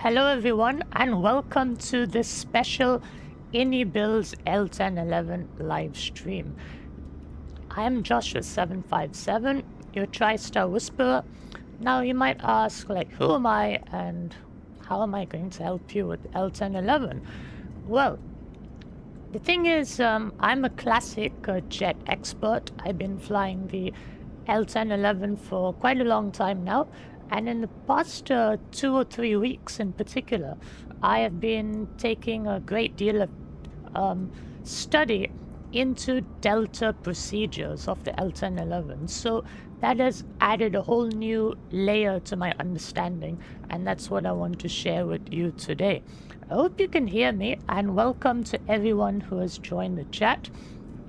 Hello everyone and welcome to this special iniBuilds L-1011 live stream. I'm Joshua757, your TriStar Whisperer. Now you might ask, who am I and how am I going to help you with L-1011? Well, the thing is, I'm a classic jet expert. I've been flying the L-1011 for quite a long time now. And in the past 2 or 3 weeks in particular, I have been taking a great deal of study into Delta procedures of the L-1011. So that has added a whole new layer to my understanding, and that's what I want to share with you today. I hope you can hear me, and welcome to everyone who has joined the chat.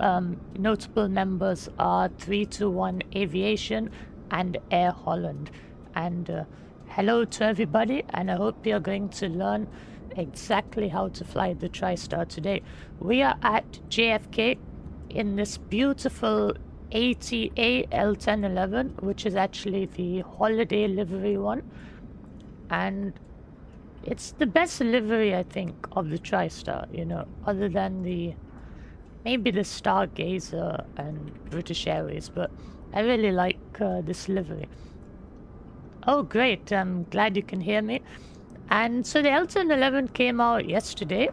Notable members are 321 Aviation and Air Holland. And hello to everybody, and I hope you're going to learn exactly how to fly the TriStar today. We are at JFK in this beautiful ATA L-1011, which is actually the holiday livery one. And it's the best livery, I think, of the TriStar, other than maybe the Stargazer and British Airways, but I really like this livery. Oh, great. I'm glad you can hear me. And so the L-1011 came out yesterday,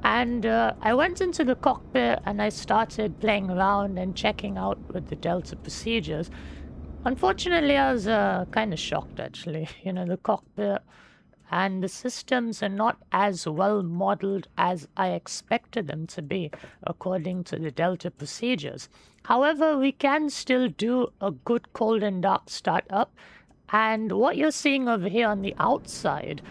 and I went into the cockpit and I started playing around and checking out with the Delta procedures. Unfortunately, I was kind of shocked, actually. The cockpit and the systems are not as well modeled as I expected them to be, according to the Delta procedures. However, we can still do a good cold and dark startup. And what you're seeing over here on the outside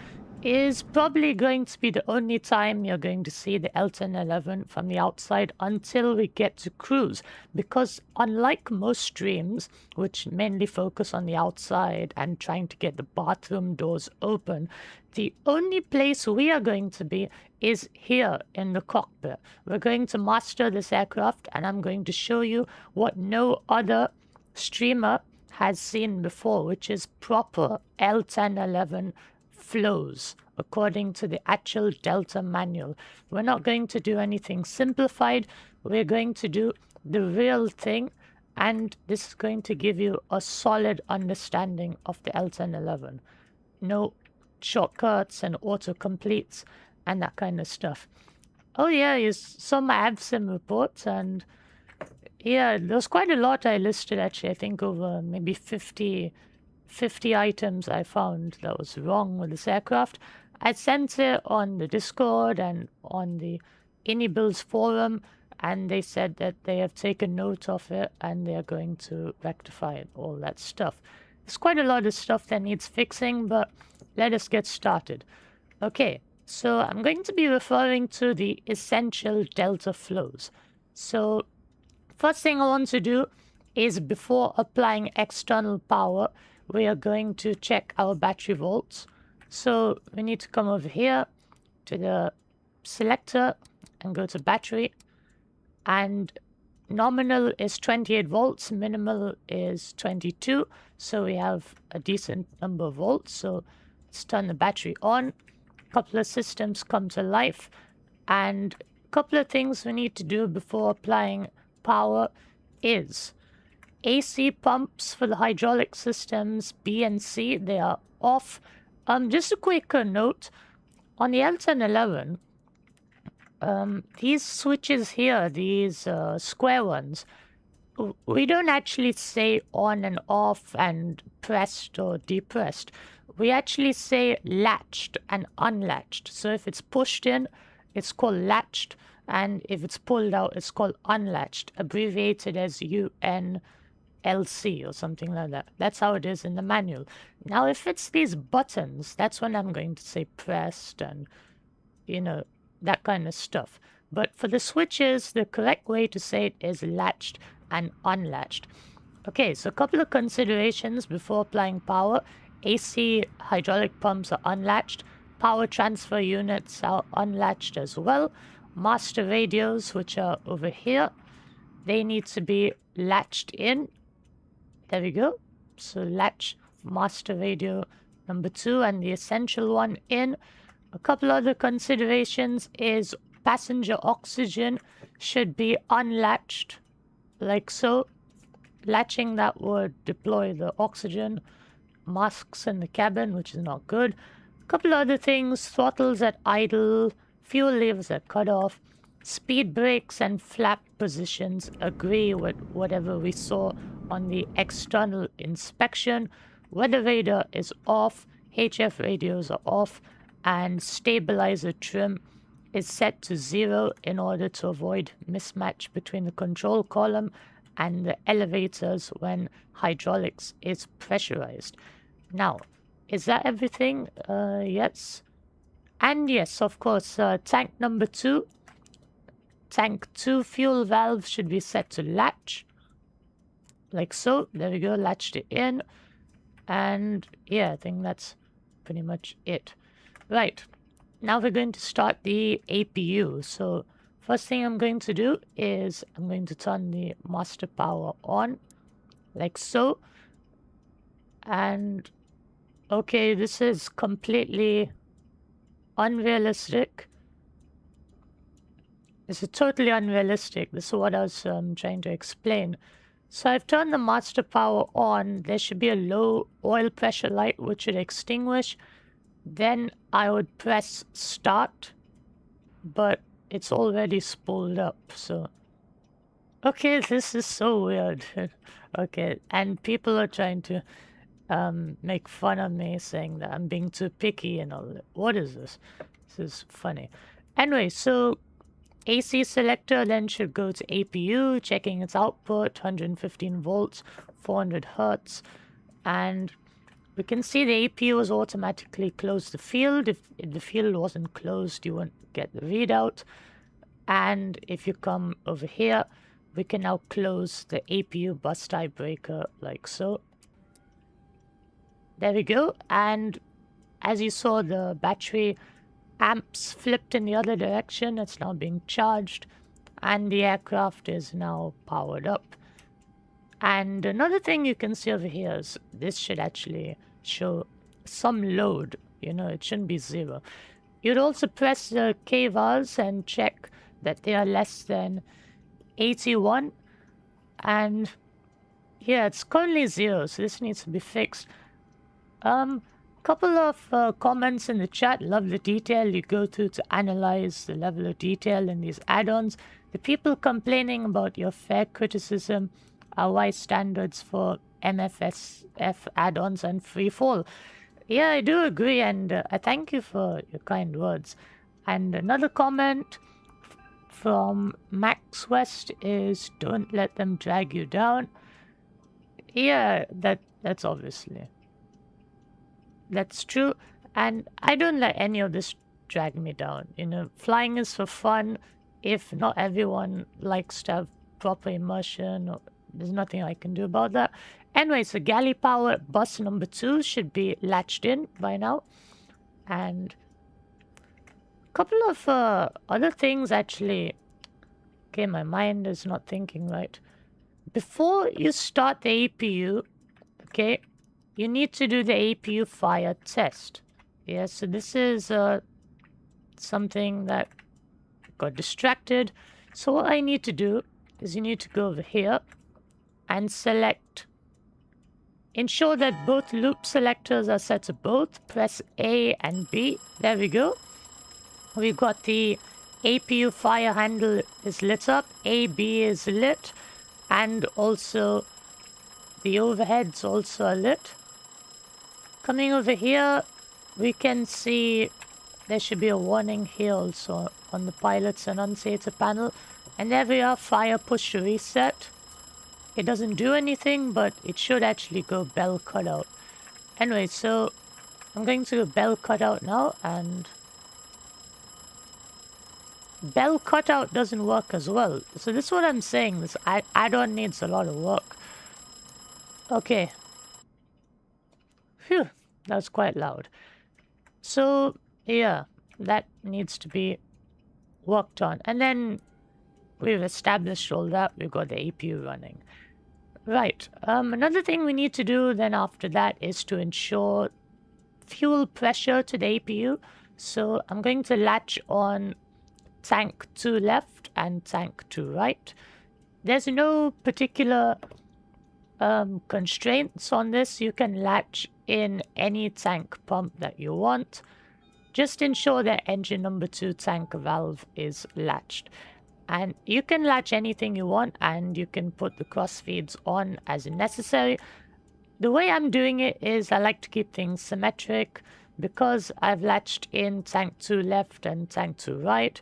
is probably going to be the only time you're going to see the L-1011 from the outside until we get to cruise. Because unlike most streams, which mainly focus on the outside and trying to get the bathroom doors open, the only place we are going to be is here in the cockpit. We're going to master this aircraft, and I'm going to show you what no other streamer has seen before, which is proper L-1011 flows according to the actual Delta manual. We're not going to do anything simplified. We're going to do the real thing, and this is going to give you a solid understanding of the L-1011. No shortcuts and autocompletes and that kind of stuff. Oh yeah, you saw my ABSIM report, and yeah, there's quite a lot I listed, actually. I think over maybe 50 items I found that was wrong with this aircraft. I sent it on the Discord and on the iniBuilds forum, and they said that they have taken note of it and they're going to rectify it, all that stuff. There's quite a lot of stuff that needs fixing, but let us get started. Okay, so I'm going to be referring to the essential Delta flows. So first thing I want to do is, before applying external power, we are going to check our battery volts. So we need to come over here to the selector and go to battery. And nominal is 28 volts, minimal is 22. So we have a decent number of volts. So let's turn the battery on. A couple of systems come to life. And a couple of things we need to do before applying power is AC pumps for the hydraulic systems B and C, they are off. Just a quick note on the L-1011, these switches here, these square ones, we don't actually say on and off and pressed or depressed. We actually say latched and unlatched. So if it's pushed in, it's called latched. And if it's pulled out, it's called unlatched, abbreviated as UNLC or something like that. That's how it is in the manual. Now, if it's these buttons, that's when I'm going to say pressed and, that kind of stuff. But for the switches, the correct way to say it is latched and unlatched. Okay, so a couple of considerations before applying power. AC hydraulic pumps are unlatched. Power transfer units are unlatched as well. Master radios, which are over here, they need to be latched in. There we go. So latch master radio number 2 and the essential one in. A couple other considerations is passenger oxygen should be unlatched, like so. Latching that would deploy the oxygen masks in the cabin, which is not good. A couple other things, throttles at idle, fuel levers at cutoff, speed brakes and flap positions agree with whatever we saw on the external inspection. Weather radar is off, HF radios are off, and stabilizer trim is set to 0 in order to avoid mismatch between the control column and the elevators when hydraulics is pressurized. Now, is that everything? Yes. And yes, of course, tank number 2. Tank 2 fuel valve should be set to latch. Like so. There we go, latched it in. And yeah, I think that's pretty much it. Right. Now we're going to start the APU. So first thing I'm going to do is I'm going to turn the master power on. Like so. And okay, this is completely unrealistic. This is totally unrealistic. This is what I was trying to explain. So I've turned the master power on. There should be a low oil pressure light which should extinguish. Then I would press start, but it's already spooled up. So okay, this is so weird. Okay, and people are trying to make fun of me, saying that I'm being too picky and all that. What is this? This is funny. Anyway, so AC selector then should go to APU, checking its output, 115 volts, 400 hertz, and we can see the APU has automatically closed the field. If the field wasn't closed, you won't get the readout. And if you come over here, we can now close the APU bus tie breaker like so. There we go. And as you saw, the battery amps flipped in the other direction. It's now being charged and the aircraft is now powered up. And another thing you can see over here is this should actually show some load. You know, it shouldn't be 0. You'd also press the K-vars and check that they are less than 81. And yeah, it's currently 0, so this needs to be fixed. Couple of comments in the chat. Love the detail you go through to analyze the level of detail in these add-ons. The people complaining about your fair criticism are why standards for MSFS add-ons and free fall. Yeah, I do agree, and I thank you for your kind words. And another comment from Max West is, don't let them drag you down. Yeah, that's obviously. That's true, and I don't let any of this drag me down. You know, flying is for fun. If not everyone likes to have proper immersion, there's nothing I can do about that. Anyway, so galley power bus number 2 should be latched in by now. And a couple of other things actually. Okay, my mind is not thinking right. Before you start the APU, okay, you need to do the APU fire test. Yeah, so this is something that got distracted. So what I need to do is you need to go over here and select. Ensure that both loop selectors are set to both. Press A and B. There we go. We've got the APU fire handle is lit up. AB is lit. And also the overheads also are lit. Coming over here, we can see there should be a warning here also on the pilot's annunciator panel. And there we are, fire push to reset. It doesn't do anything, but it should actually go bell cutout. Anyway, so I'm going to go bell cutout now, and bell cutout doesn't work as well. So this is what I'm saying, this add-on needs a lot of work. Okay. Phew, that was quite loud. So, yeah, that needs to be worked on. And then we've established all that. We've got the APU running. Right. Another thing we need to do then after that is to ensure fuel pressure to the APU. So I'm going to latch on tank to left and tank to right. There's no particular constraints on this. You can latch in any tank pump that you want. Just ensure that engine number 2 tank valve is latched. And you can latch anything you want, and you can put the crossfeeds on as necessary. The way I'm doing it is I like to keep things symmetric. Because I've latched in tank 2 left and tank 2 right,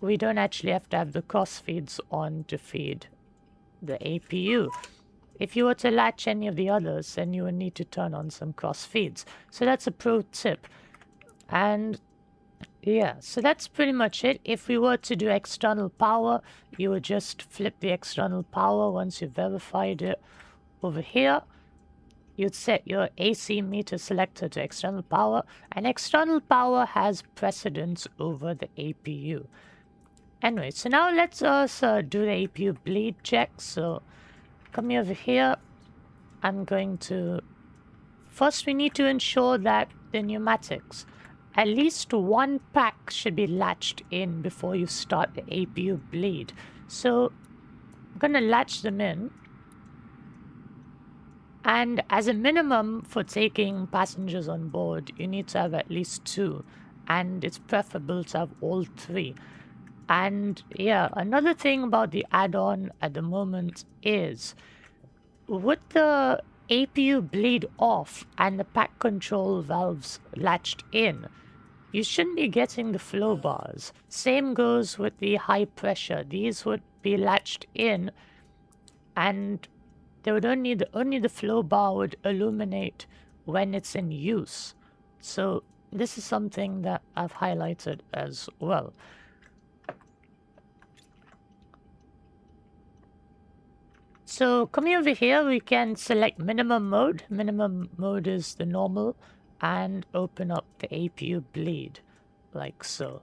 we don't actually have to have the crossfeeds on to feed the APU. If you were to latch any of the others, then you would need to turn on some crossfeeds. So that's a pro tip. And yeah, so that's pretty much it. If we were to do external power, you would just flip the external power once you've verified it over here. You'd set your AC meter selector to external power, and external power has precedence over the APU. Anyway, so now let's also do the APU bleed check. So come over here. I'm going to... First, we need to ensure that the pneumatics, at least one pack should be latched in before you start the APU bleed. So I'm going to latch them in. And as a minimum for taking passengers on board, you need to have at least 2. And it's preferable to have all 3. And yeah, another thing about the add-on at the moment is with the APU bleed off and the pack control valves latched in, you shouldn't be getting the flow bars. Same goes with the high pressure. These would be latched in, and they would only the flow bar would illuminate when it's in use. So this is something that I've highlighted as well. So coming over here, we can select minimum mode. Minimum mode is the normal, and open up the APU bleed like so.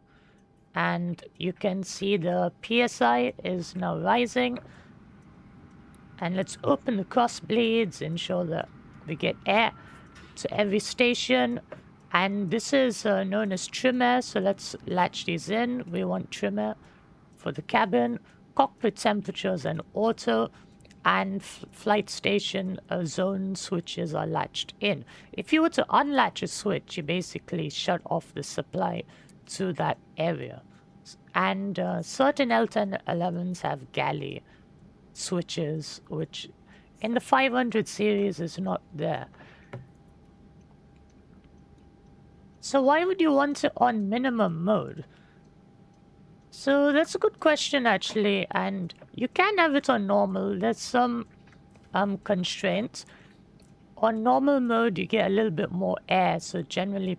And you can see the PSI is now rising. And let's open the cross bleeds, ensure that we get air to every station. And this is known as trim air, so let's latch these in. We want trim air for the cabin, cockpit temperatures and auto, and flight station zone switches are latched in. If you were to unlatch a switch, you basically shut off the supply to that area. And certain L-1011s have galley switches, which in the 500 series is not there. So why would you want it on minimum mode? So that's a good question actually, and you can have it on normal. There's some constraints. On normal mode you get a little bit more air, so generally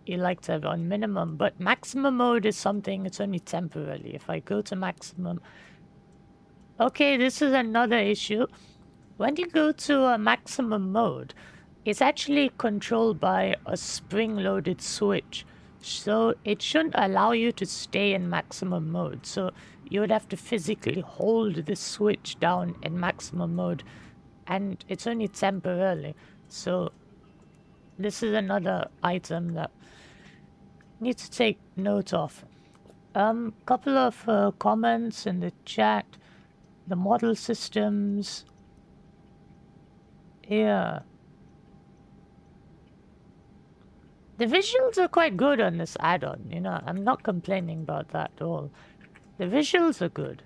you like to have it on minimum, but maximum mode is something, it's only temporarily. If I go to maximum, okay, this is another issue. When you go to a maximum mode, it's actually controlled by a spring-loaded switch. So it shouldn't allow you to stay in maximum mode. So you would have to physically hold the switch down in maximum mode. And it's only temporarily. So this is another item that you need to take note of. Couple of comments in the chat. The model systems. Yeah. The visuals are quite good on this add-on, you know, I'm not complaining about that at all. The visuals are good.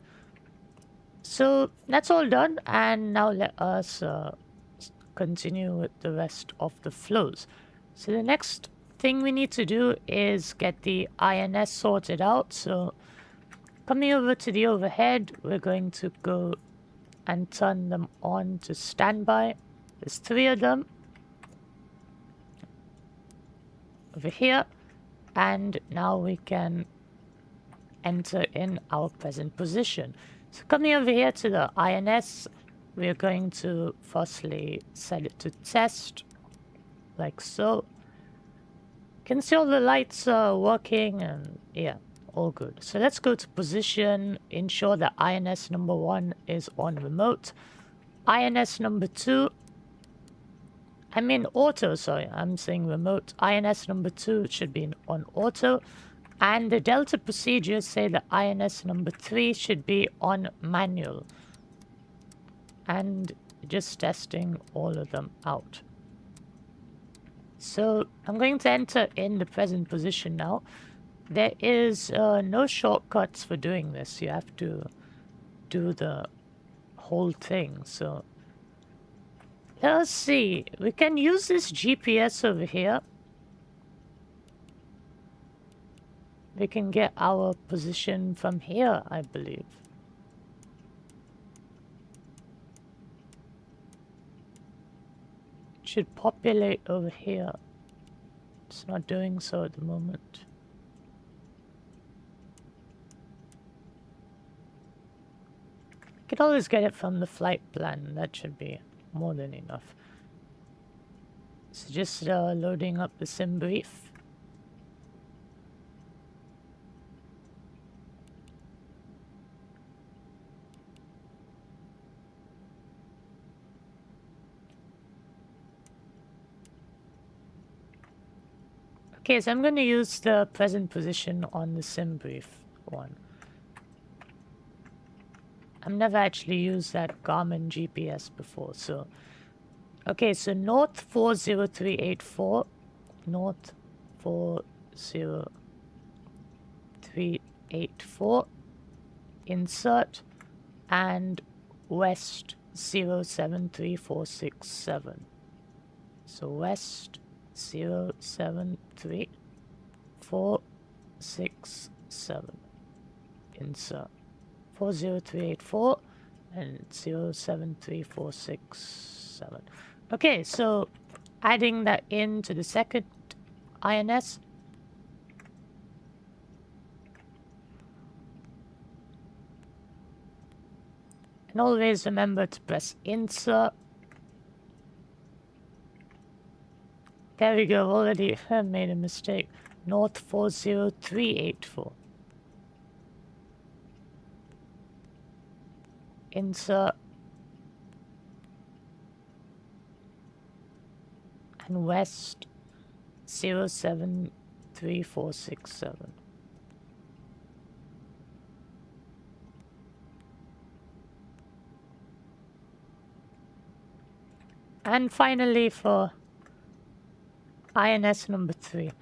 So that's all done, and now let us continue with the rest of the flows. So the next thing we need to do is get the INS sorted out. So coming over to the overhead, we're going to go and turn them on to standby. There's 3 of them over here, and now we can enter in our present position. So coming over here to the INS, we're going to firstly set it to test like so. You can see all the lights are working, and yeah, all good. So let's go to position, ensure that INS number 1 is on remote. INS number 2 I mean auto, sorry, I'm saying remote. INS number 2 should be on auto. And the Delta procedures say that INS number 3 should be on manual. And just testing all of them out. So I'm going to enter in the present position now. There is no shortcuts for doing this. You have to do the whole thing. So let's see. We can use this GPS over here. We can get our position from here, I believe. It should populate over here. It's not doing so at the moment. You can always get it from the flight plan. That should be more than enough. So just loading up the Simbrief. Okay, so I'm going to use the present position on the Simbrief one. I've never actually used that Garmin GPS before, so... Okay, so north 40384. North 40384. Insert. And west 073467. So west 073467. Insert. 40384 and 073467. Okay, so adding that into the second INS. And always remember to press insert. There we go, already made a mistake. North 40384. Insert. And west 073467. And finally for INS number 3.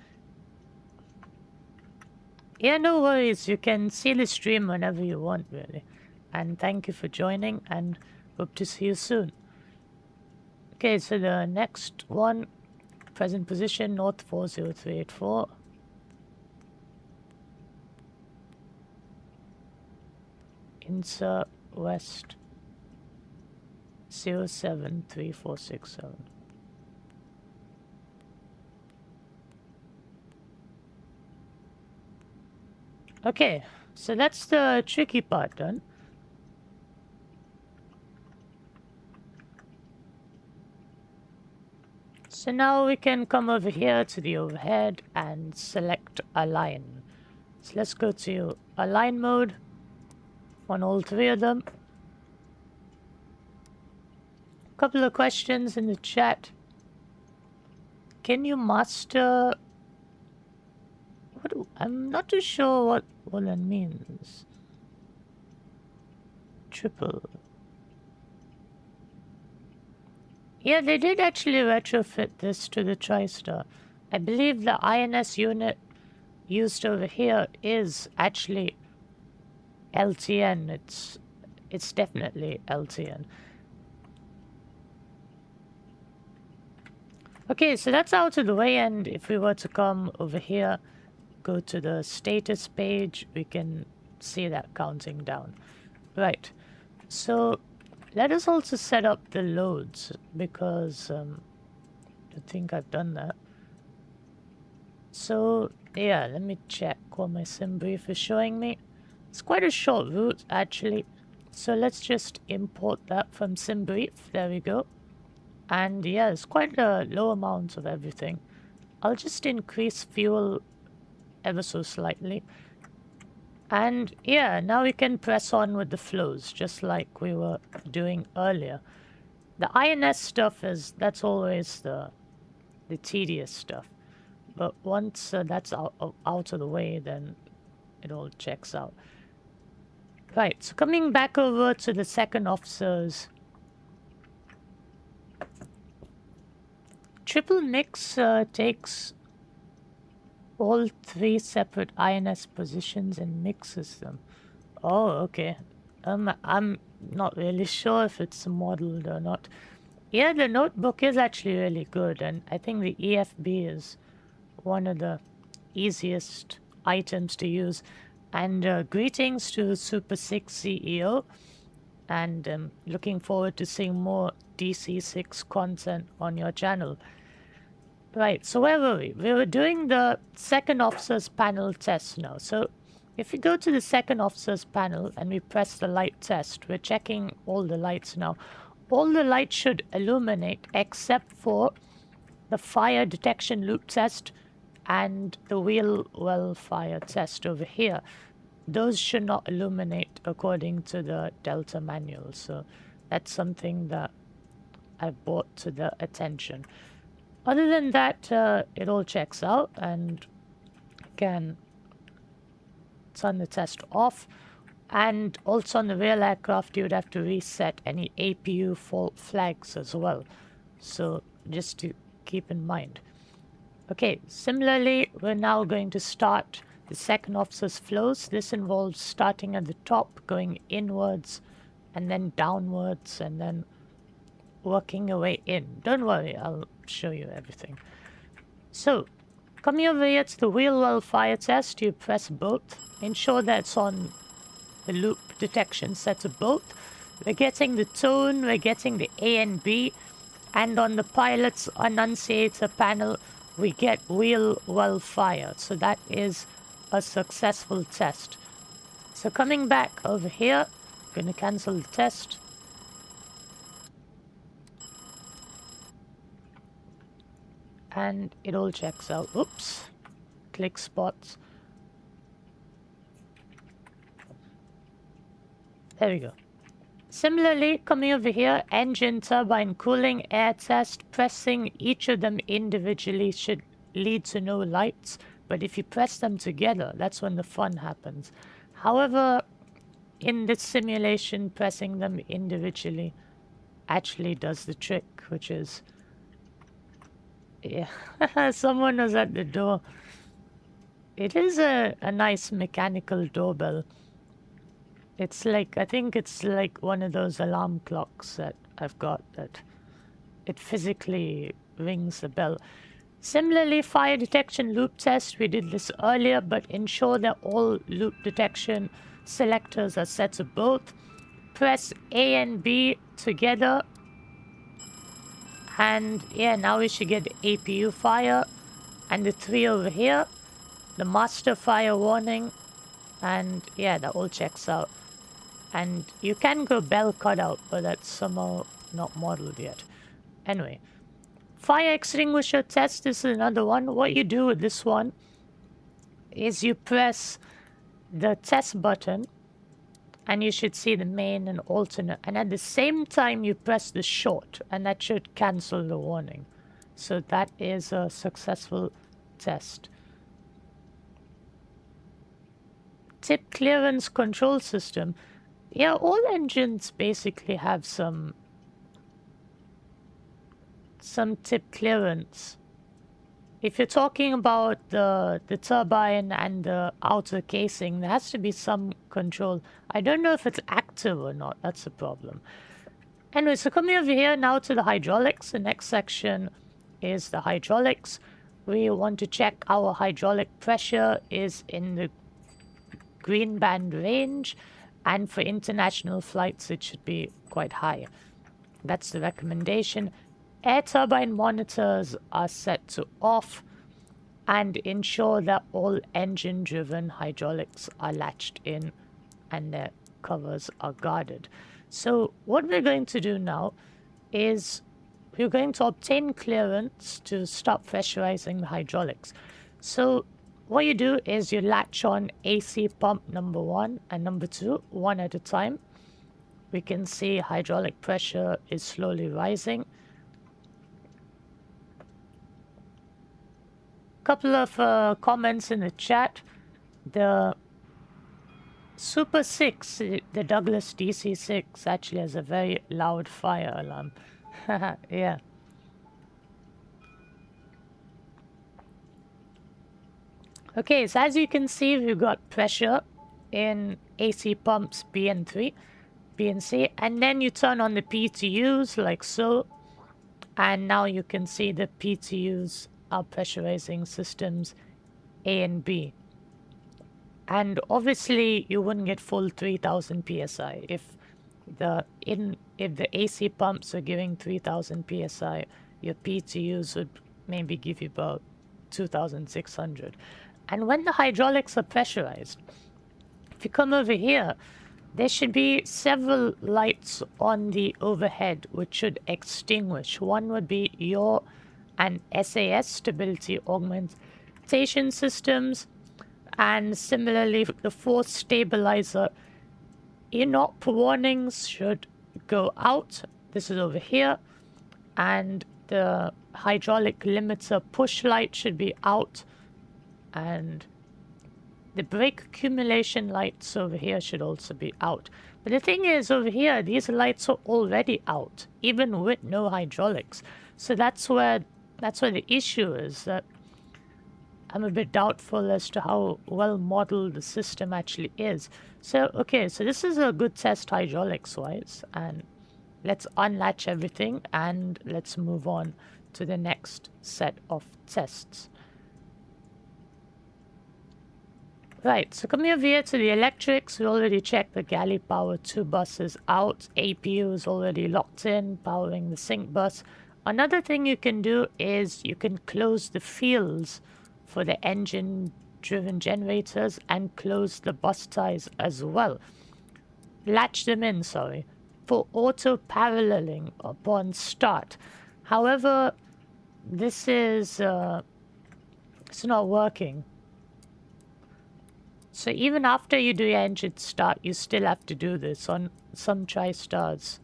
Yeah, no worries. You can see the stream whenever you want, really. And thank you for joining, and hope to see you soon. Okay, so the next one, present position, north 40384. Insert west 073467. Okay, so that's the tricky part done. So now we can come over here to the overhead and select align. So let's go to align mode on all three of them. A couple of questions in the chat. Can you master... I'm not too sure what that means. Triple. Yeah, they did actually retrofit this to the TriStar. I believe the INS unit used over here is actually LTN. It's definitely LTN. Okay, so that's out of the way, and if we were to come over here, go to the status page, we can see that counting down. Right, so let us also set up the loads, because I think I've done that. So yeah, let me check what my Simbrief is showing me. It's quite a short route actually, so let's just import that from Simbrief. There we go. And yeah, it's quite a low amount of everything. I'll just increase fuel ever so slightly. And yeah, now we can press on with the flows, just like we were doing earlier. The INS stuff that's always the tedious stuff. But once that's out of the way, then it all checks out. Right, so coming back over to the second officers. Triple mix takes all 3 separate INS positions and mixes them. Oh, okay. I'm not really sure if it's modeled or not. Yeah, the notebook is actually really good, and I think the EFB is one of the easiest items to use. And greetings to Super 6 CEO, and looking forward to seeing more DC6 content on your channel. Right, so where were we? We were doing the second officer's panel test now. So if we go to the second officer's panel and we press the light test, we're checking all the lights now. All the lights should illuminate except for the fire detection loop test and the wheel well fire test over here. Those should not illuminate according to the Delta manual. So that's something that I brought to the attention. Other than that, it all checks out, and can turn the test off. And also on the real aircraft, you would have to reset any APU fault flags as well. So just to keep in mind. Okay, similarly, we're now going to start the second officer's flows. This involves starting at the top, going inwards, and then downwards, and then working your way in. Don't worry, I'll show you everything. So, coming over here to the wheel well fire test, you press both. Ensure that it's on the loop detection set to both. We're getting the tone, we're getting the A and B, and on the pilot's annunciator panel, we get wheel well fired. So that is a successful test. So coming back over here, I'm going to cancel the test. And it all checks out. Oops. Click spots. There we go. Similarly, coming over here, engine, turbine, cooling, air test, pressing each of them individually should lead to no lights. But if you press them together, that's when the fun happens. However, in this simulation, pressing them individually actually does the trick, which is... Yeah, someone was at the door. It is a nice mechanical doorbell. It's like, I think it's like one of those alarm clocks that I've got that it physically rings a bell. Similarly, fire detection loop test, we did this earlier, but ensure that all loop detection selectors are set to both. Press A and B together. And yeah, now we should get the APU fire and the 3 over here, the master fire warning, and yeah, that all checks out. And you can go bell cutout, but that's somehow not modeled yet. Anyway, fire extinguisher test, this is another one. What you do with this one is you press the test button, and you should see the main and alternate. And at the same time, you press the short, and that should cancel the warning. So that is a successful test. Tip clearance control system. Yeah, all engines basically have some tip clearance. If you're talking about the turbine and the outer casing, there has to be some control. I don't know if it's active or not. That's the problem. Anyway, so coming over here now to the hydraulics. The next section is the hydraulics. We want to check our hydraulic pressure is in the green band range. And for international flights, it should be quite high. That's the recommendation. Air turbine monitors are set to off, and ensure that all engine-driven hydraulics are latched in and their covers are guarded. So what we're going to do now is we're going to obtain clearance to stop pressurizing the hydraulics. So what you do is you latch on AC pump number 1 and number 2, one at a time. we can see hydraulic pressure is slowly rising. Couple of comments in the chat. The Super 6, the Douglas DC-6, actually has a very loud fire alarm. Yeah. Okay, so as you can see, we've got pressure in AC pumps B and C, and then you turn on the PTUs like so, and now you can see the PTUs are pressurizing systems A and B. And obviously, you wouldn't get full 3000 psi if the AC pumps are giving 3000 psi. Your PTUs would maybe give you about 2600. And when the hydraulics are pressurized, if you come over here, there should be several lights on the overhead which should extinguish. One would be yaw and SAS, stability augmentation systems, and similarly the force stabilizer inop warnings should go out. This is over here, and the hydraulic limiter push light should be out, and the brake accumulation lights over here should also be out. But the thing is, over here, these lights are already out, even with no hydraulics. So that's where the issue is, that I'm a bit doubtful as to how well modeled the system actually is. So, okay, so this is a good test hydraulics-wise, and let's unlatch everything, and let's move on to the next set of tests. Right, so coming over here to the electrics, we already checked the galley power 2 bus is out. APU is already locked in, powering the sync bus. Another thing you can do is you can close the fields for the engine-driven generators and close the bus ties as well. Latch them in, sorry, for auto-paralleling upon start. However, this is it's not working. So even after you do your engine start, you still have to do this. On some TriStars,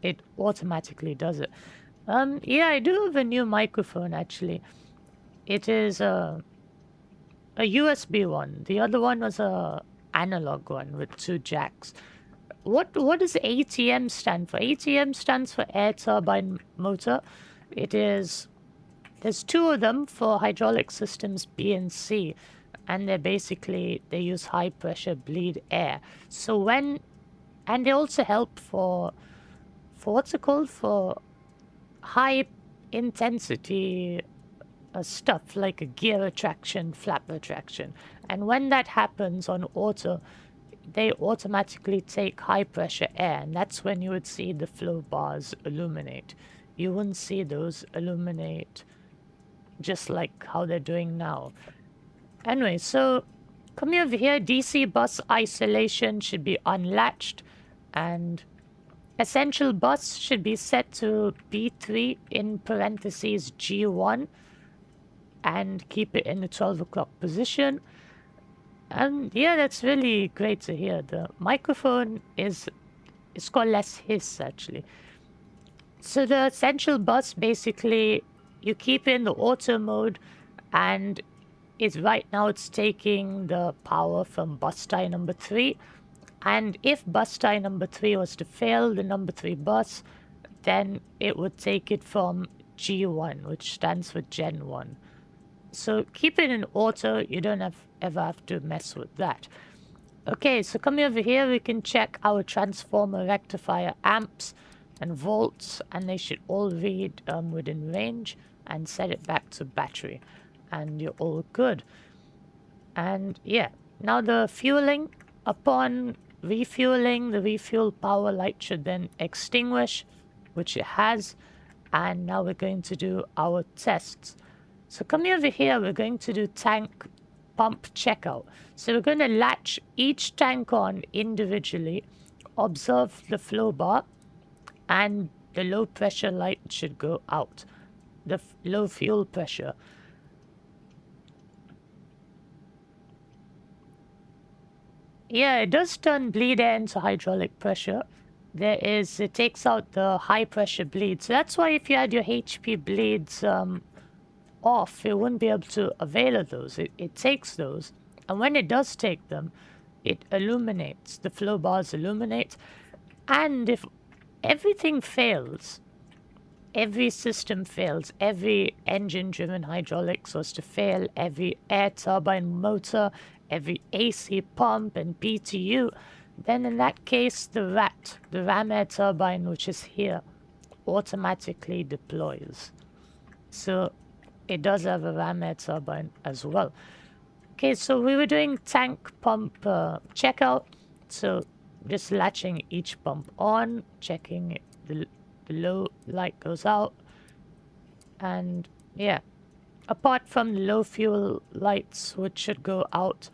it automatically does it. Yeah, I do have a new microphone, actually. It is a USB one. The other one was a analog one with 2 jacks. What does ATM stand for? ATM stands for air turbine motor. There's 2 of them for hydraulic systems B and C. And they use high pressure bleed air. So and they also help for what's it called? For high intensity stuff like a gear retraction, flap retraction. And when that happens on auto, they automatically take high pressure air. And that's when you would see the flow bars illuminate. You wouldn't see those illuminate just like how they're doing now. Anyway, so coming over here, DC bus isolation should be unlatched, and essential bus should be set to B3 in parentheses G1, and keep it in the 12 o'clock position. And yeah, that's really great to hear. The microphone it's got less hiss, actually. So the essential bus, basically, you keep in the auto mode, and right now it's taking the power from bus tie number 3. And if bus tie number 3 was to fail, the number 3 bus, then it would take it from G1, which stands for Gen 1. So keep it in auto, you don't ever have to mess with that. Okay, so coming over here, we can check our transformer rectifier amps and volts, and they should all read within range, and set it back to battery. And you're all good. And yeah, now the fueling, upon refueling, the refuel power light should then extinguish, which it has. And now we're going to do our tests. So coming over here, we're going to do tank pump checkout. So we're going to latch each tank on individually, observe the flow bar, and the low pressure light should go out. The low fuel pressure. Yeah, it does turn bleed air into hydraulic pressure. it takes out the high pressure bleeds. So that's why if you had your HP bleeds off, it wouldn't be able to avail of those. It takes those, and when it does take them, it illuminates. The flow bars illuminate, and if everything fails, every system fails, every engine-driven hydraulics was to fail, every air turbine motor, every AC pump and PTU, then in that case the ram air turbine, which is here, automatically deploys. So it does have a ram air turbine as well. Okay, so we were doing tank pump checkout, so just latching each pump on, checking the low light goes out, and yeah, apart from the low fuel lights which should go out,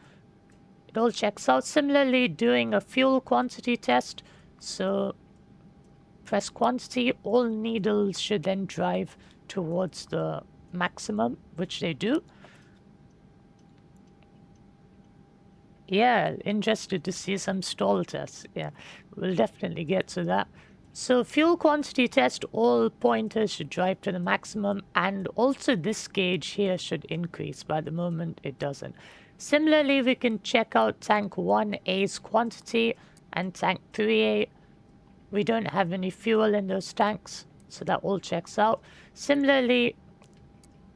it all checks out. Similarly, doing a fuel quantity test, so press quantity, all needles should then drive towards the maximum, which they do. Yeah, interested to see some stall tests. Yeah, we'll definitely get to that. So fuel quantity test, all pointers should drive to the maximum, and also this gauge here should increase. By the moment it doesn't. Similarly, we can check out tank 1A's quantity and tank 3A. We don't have any fuel in those tanks, so that all checks out. Similarly,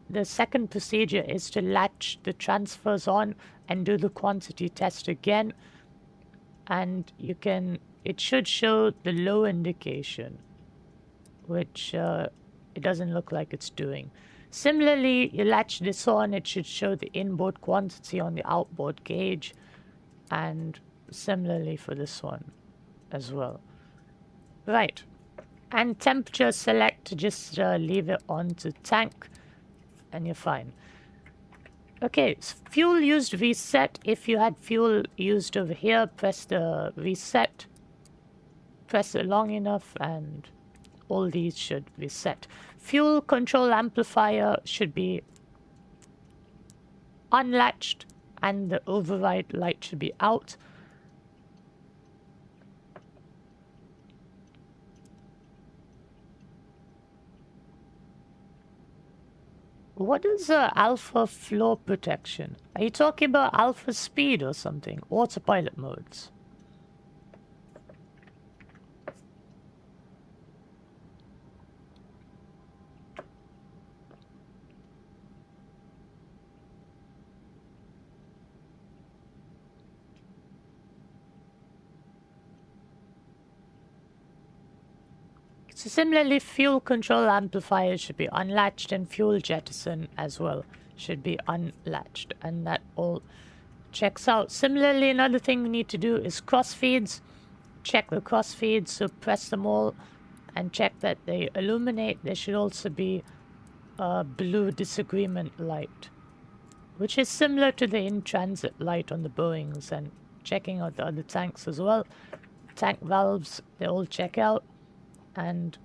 the second procedure is to latch the transfers on and do the quantity test again, and it should show the low indication, which it doesn't look like it's doing. Similarly, you latch this on, it should show the inboard quantity on the outboard gauge, and similarly for this one as well. Right, and temperature select, just leave it on to tank, and you're fine. Okay, fuel used reset. If you had fuel used over here, press the reset. Press it long enough and all these should reset. Fuel control amplifier should be unlatched and the override light should be out. What is alpha flow protection? Are you talking about alpha speed or something? Autopilot modes. So similarly, fuel control amplifiers should be unlatched and fuel jettison as well should be unlatched, and that all checks out. Similarly, another thing we need to do is crossfeeds. Check the crossfeeds, so press them all and check that they illuminate. There should also be a blue disagreement light, which is similar to the in-transit light on the Boeings, and checking out the other tanks as well. Tank valves, they all check out. And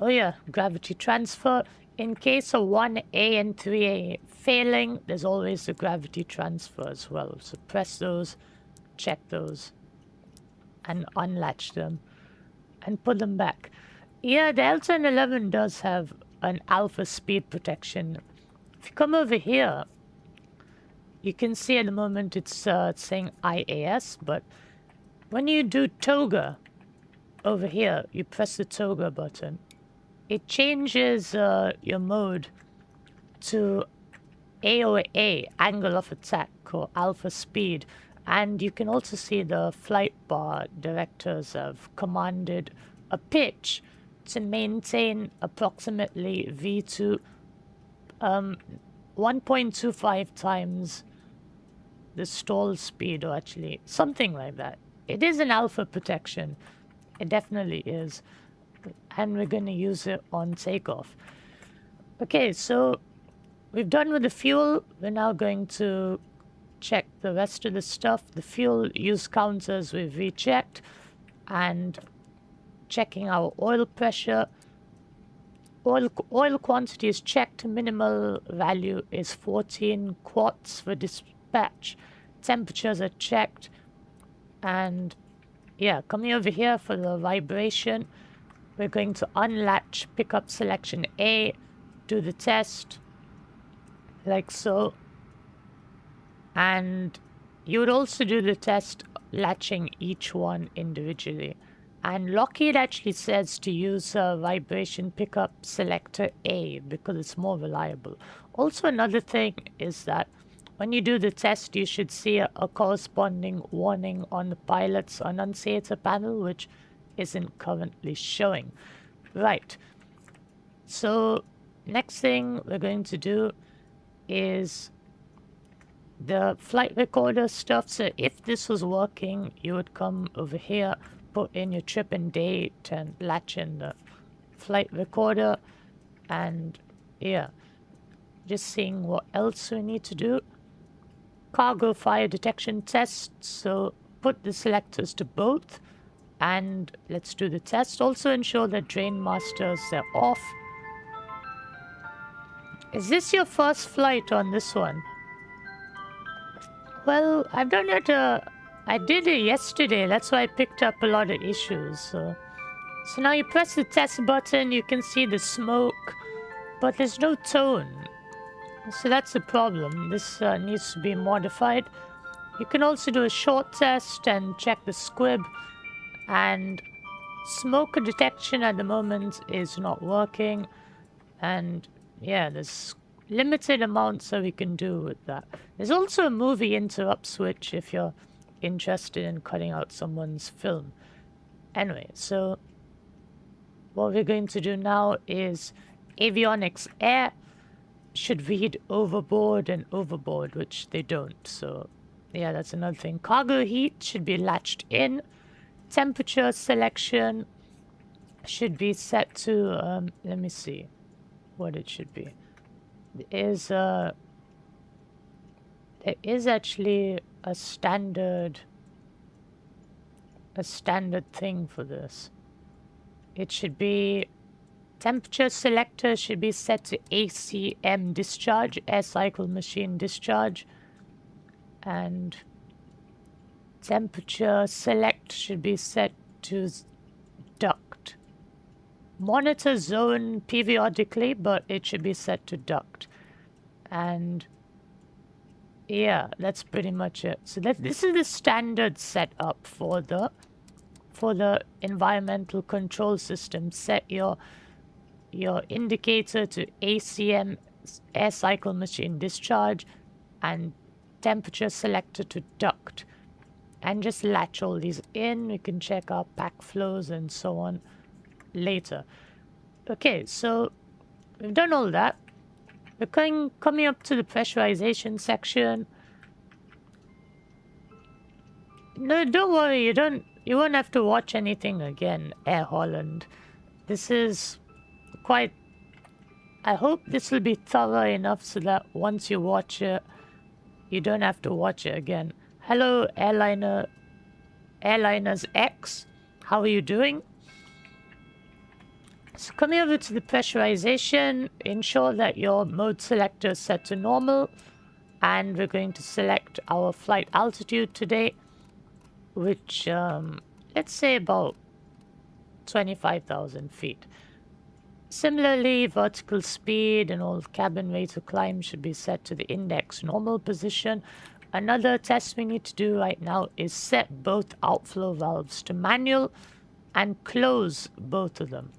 oh yeah, gravity transfer. In case of 1A and 3A failing, there's always the gravity transfer as well. So press those, check those, and unlatch them and put them back. Yeah, the L-1011 does have an alpha speed protection. If you come over here, you can see at the moment it's saying IAS, but when you do toga over here, you press the toga button, it changes your mode to AOA, angle of attack, or alpha speed. And you can also see the flight bar directors have commanded a pitch to maintain approximately V2 1.25 times the stall speed, or actually something like that. It is an alpha protection. It definitely is. And we're going to use it on takeoff. Okay, so we've done with the fuel. We're now going to check the rest of the stuff. The fuel use counters we've rechecked, and checking our oil pressure. Oil quantity is checked. Minimal value is 14 quarts for dispatch. Temperatures are checked, and yeah, coming over here for the vibration, we're going to unlatch, pick up selection A, do the test, like so. And you would also do the test latching each one individually. And Lockheed actually says to use vibration pickup selector A because it's more reliable. Also, another thing is that when you do the test, you should see a corresponding warning on the pilot's annunciator panel, which isn't currently showing. Right. So, next thing we're going to do is the flight recorder stuff. So if this was working, you would come over here, put in your trip and date, and latch in the flight recorder. And yeah, just seeing what else we need to do. Cargo fire detection test. So put the selectors to both, and let's do the test. Also ensure that drain masters are off. Is this your first flight on this one? Well, I've done it, I did it yesterday, that's why I picked up a lot of issues, so now you press the test button, you can see the smoke, but there's no tone. So that's the problem. This needs to be modified. You can also do a short test and check the squib, and smoke detection at the moment is not working, and yeah, there's limited amounts that we can do with that. There's also a movie interrupt switch if you're interested in cutting out someone's film. Anyway, so what we're going to do now is avionics air should read overboard and overboard, which they don't. So yeah, that's another thing. Cargo heat should be latched in. Temperature selection should be set to, let me see what it should be. There is actually a standard thing for this. It should be temperature selector should be set to ACM discharge, air cycle machine discharge, and temperature select should be set to duct. Monitor zone periodically, but it should be set to duct. And yeah, that's pretty much it. So this is the standard setup for the environmental control system. Set your indicator to ACM, air cycle machine discharge, and temperature selector to duct. And just latch all these in. We can check our pack flows and so on later. Okay, so we've done all that. We're coming up to the pressurization section. No, don't worry, you won't have to watch anything again, Air Holland. This is quite, I hope this will be thorough enough so that once you watch it, you don't have to watch it again. Hello, Airliners X. How are you doing? So coming over to the pressurization, ensure that your mode selector is set to normal. And we're going to select our flight altitude today, which, let's say about 25,000 feet. Similarly, vertical speed and all cabin rate of climb should be set to the index normal position. Another test we need to do right now is set both outflow valves to manual and close both of them.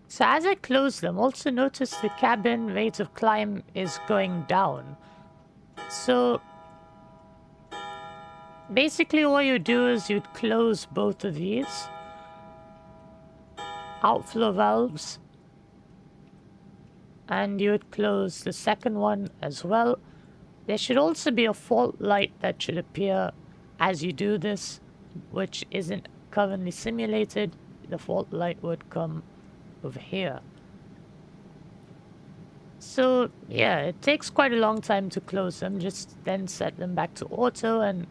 So as I close them, also notice the cabin rate of climb is going down. So basically what you do is you'd close both of these outflow valves, and you would close the second one as well. There should also be a fault light that should appear as you do this, which isn't currently simulated. The fault light would come over here. So yeah, it takes quite a long time to close them. Just then set them back to auto and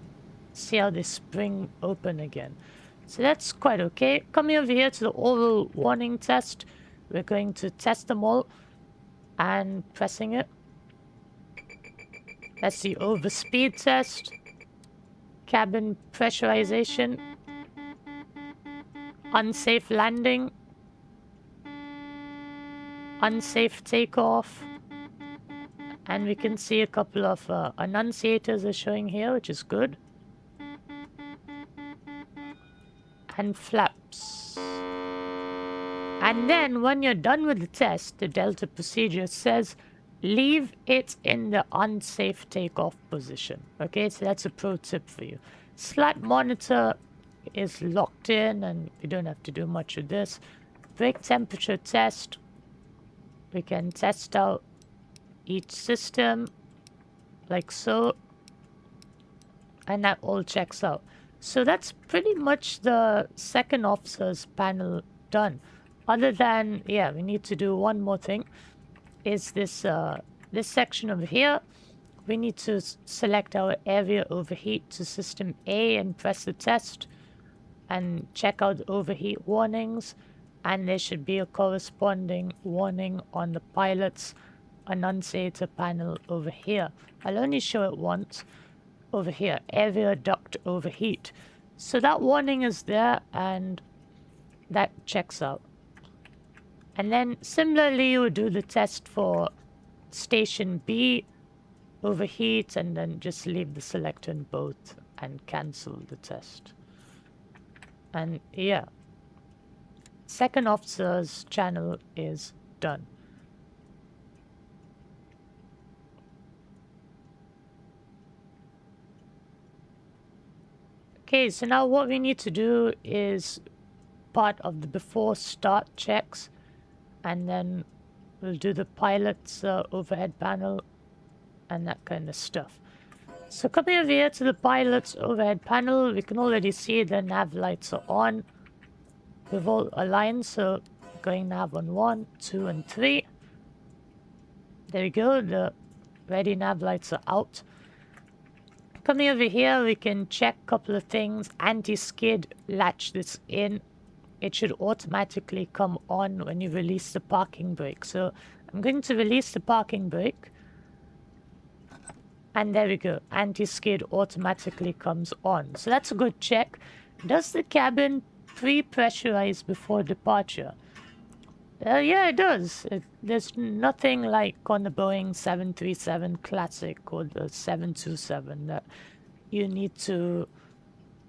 see how they spring open again. So that's quite okay. Coming over here to the Aural warning test, we're going to test them all and pressing it. That's the overspeed test. cabin pressurization, unsafe landing, unsafe takeoff, and we can see a couple of annunciators are showing here, which is good, and flaps. And then when you're done with the test, the Delta procedure says leave it in the unsafe takeoff position. Okay, so that's a pro tip for you. Slat monitor is locked in and we don't have to do much with this. Brake temperature test. We can test out each system like so. And that all checks out. So that's pretty much the second officer's panel done. Other than, yeah, we need to do one more thing. Is this this section over here. We need to select our area overheat to system A and press the test and check out the overheat warnings, and there should be a corresponding warning on the pilot's annunciator panel over here. I'll only show it once. Over here, area duct overheat. So that warning is there and that checks out. And then similarly, you would do the test for station B, overheat, and then just leave the selector in both and cancel the test. And yeah, second officer's channel is done. Okay, so now what we need to do is part of the before start checks, and then we'll do the pilot's overhead panel and that kind of stuff. So coming over here to the pilot's overhead panel, we can already see the nav lights are on. We've all aligned, so going nav on 1, 2, and 3. There we go, the ready nav lights are out. Coming over here, we can check a couple of things. Anti-skid, latch this in. It should automatically come on when you release the parking brake. So I'm going to release the parking brake. And there we go. Anti-skid automatically comes on. So that's a good check. Does the cabin pre-pressurize before departure? Yeah, it does. There's nothing like on the Boeing 737 Classic or the 727 that you need to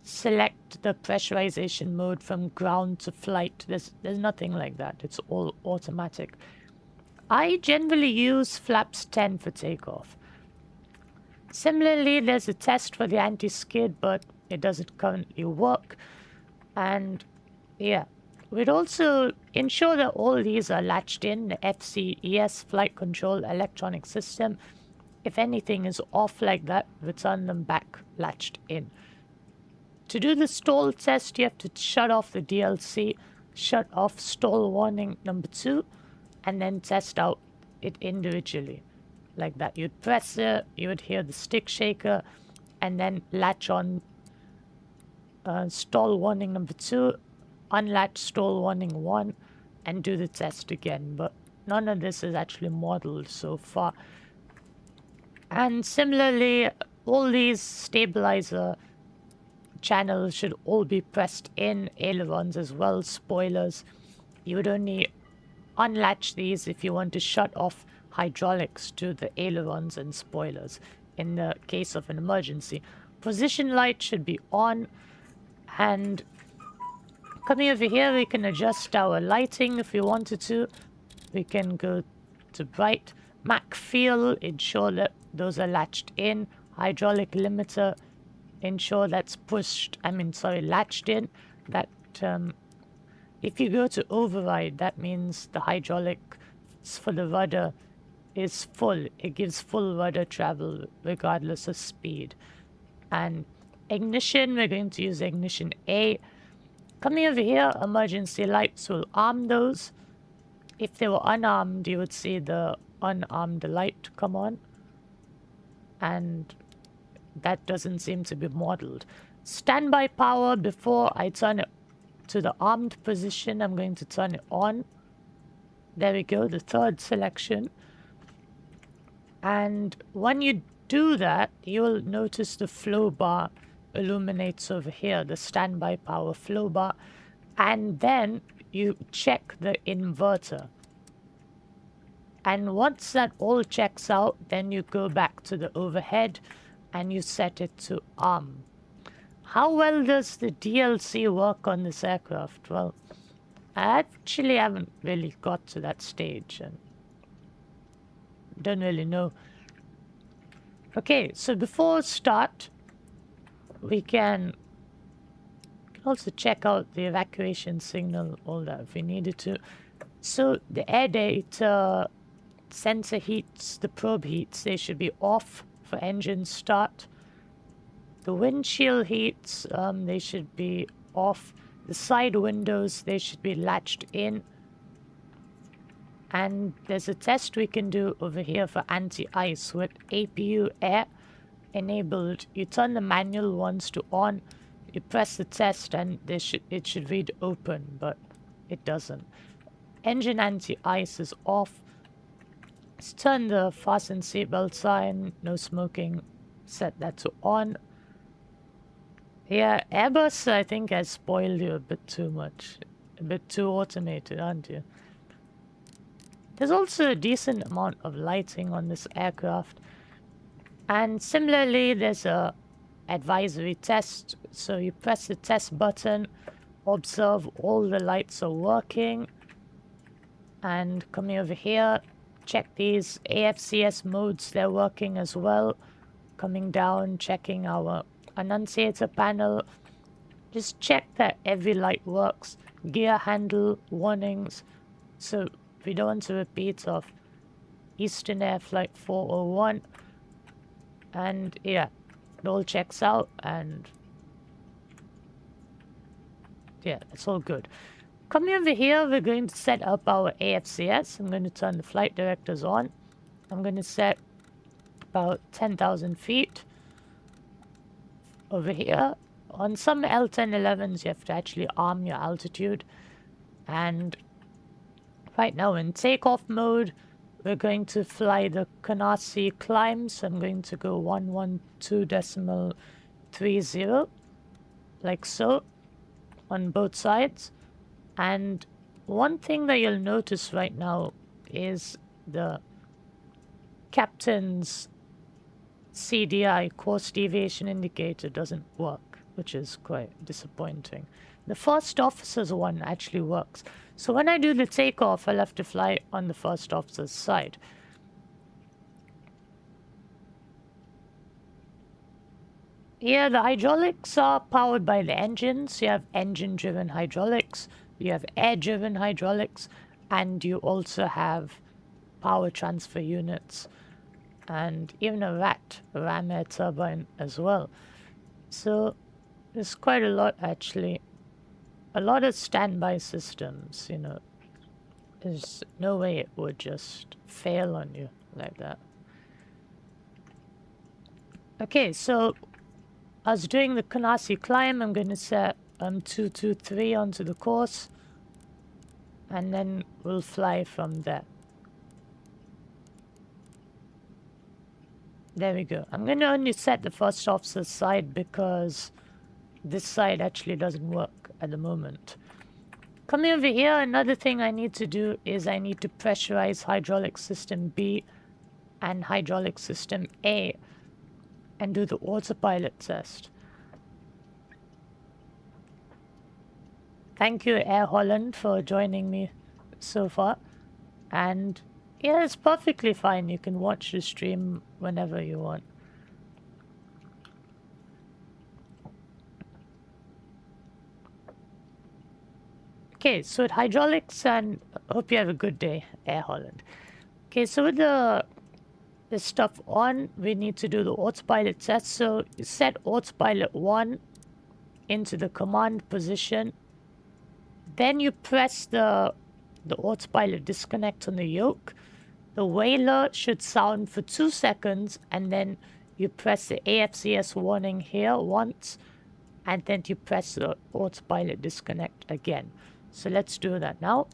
select the pressurization mode from ground to flight. There's nothing like that. It's all automatic. I generally use flaps 10 for takeoff. Similarly, there's a test for the anti-skid, but it doesn't currently work. And yeah, we'd also ensure that all these are latched in, the FCES flight control electronic system. If anything is off like that, return them back latched in. To do the stall test, you have to shut off the DLC, shut off stall warning number 2, and then test out it individually. Like that. You'd press it, you would hear the stick shaker, and then latch on stall warning number 2, unlatch stall warning 1, and do the test again. But none of this is actually modeled so far. And similarly, all these stabilizer channels should all be pressed in, ailerons as well, spoilers. You would only unlatch these if you want to shut off hydraulics to the ailerons and spoilers in the case of an emergency. Position light should be on, and coming over here we can adjust our lighting if we wanted to. We can go to bright, Mac feel, ensure that those are latched in, hydraulic limiter, ensure that's latched in. That if you go to override, that means the hydraulics for the rudder is full. It gives full rudder travel regardless of speed. And ignition, we're going to use ignition A. Coming over here, emergency lights will arm those. If they were unarmed, you would see the unarmed light come on. And that doesn't seem to be modeled. Standby power, before I turn it to the armed position, I'm going to turn it on. There we go, the third selection. And when you do that, you'll notice the flow bar illuminates over here, the standby power flow bar, and then you check the inverter. And once that all checks out, then you go back to the overhead and you set it to arm. How well does the DLC work on this aircraft? Well, I actually haven't really got to that stage and don't really know. Okay, so before start, we can also check out the evacuation signal, all that if we needed to. So the air data sensor heats, the probe heats, they should be off for engine start. The windshield heats, they should be off. The side windows, they should be latched in. And there's a test we can do over here for anti-ice with APU air enabled. You turn the manual ones to on, you press the test and it should read open, but it doesn't. Engine anti-ice is off. Let's turn the fasten seatbelt sign, no smoking, set that to on. Yeah, Airbus, I think, has spoiled you a bit too much. A bit too automated, aren't you? There's also a decent amount of lighting on this aircraft. And similarly, there's a advisory test. So you press the test button, observe all the lights are working. And coming over here, check these AFCS modes, they're working as well. Coming down, checking our annunciator panel. Just check that every light works. Gear handle, warnings. So we don't want to repeat of Eastern Air Flight 401. And yeah, it all checks out and yeah, it's all good. Coming over here, we're going to set up our AFCS. I'm going to turn the flight directors on. I'm going to set about 10,000 feet. Over here, on some L-1011s, you have to actually arm your altitude. And right now in takeoff mode, we're going to fly the Canarsie climb. So I'm going to go 112.30, like so, on both sides. And one thing that you'll notice right now is the captain's CDI, course deviation indicator, doesn't work, which is quite disappointing. The first officer's one actually works. So when I do the takeoff, I'll have to fly on the first officer's side. Yeah, the hydraulics are powered by the engines. You have engine-driven hydraulics, you have air-driven hydraulics, and you also have power transfer units. And even a ram air turbine as well. So there's quite a lot actually. A lot of standby systems, you know. There's no way it would just fail on you like that. Okay, so I was doing the Canarsie climb. I'm going to set 223 onto the course. And then we'll fly from there. There we go. I'm going to only set the first officer's side because this side actually doesn't work at the moment. Coming over here, another thing I need to do is I need to pressurize hydraulic system B and hydraulic system A and do the autopilot test. Thank you, Air Holland, for joining me so far. And yeah, it's perfectly fine. You can watch the stream whenever you want. Okay, so with hydraulics, and hope you have a good day, Air Holland. Okay, so with the stuff on, we need to do the autopilot test. So you set autopilot 1 into the command position. Then you press the autopilot disconnect on the yoke. The Wailer should sound for 2 seconds, and then you press the AFCS warning here once, and then you press the autopilot disconnect again. So let's do that now.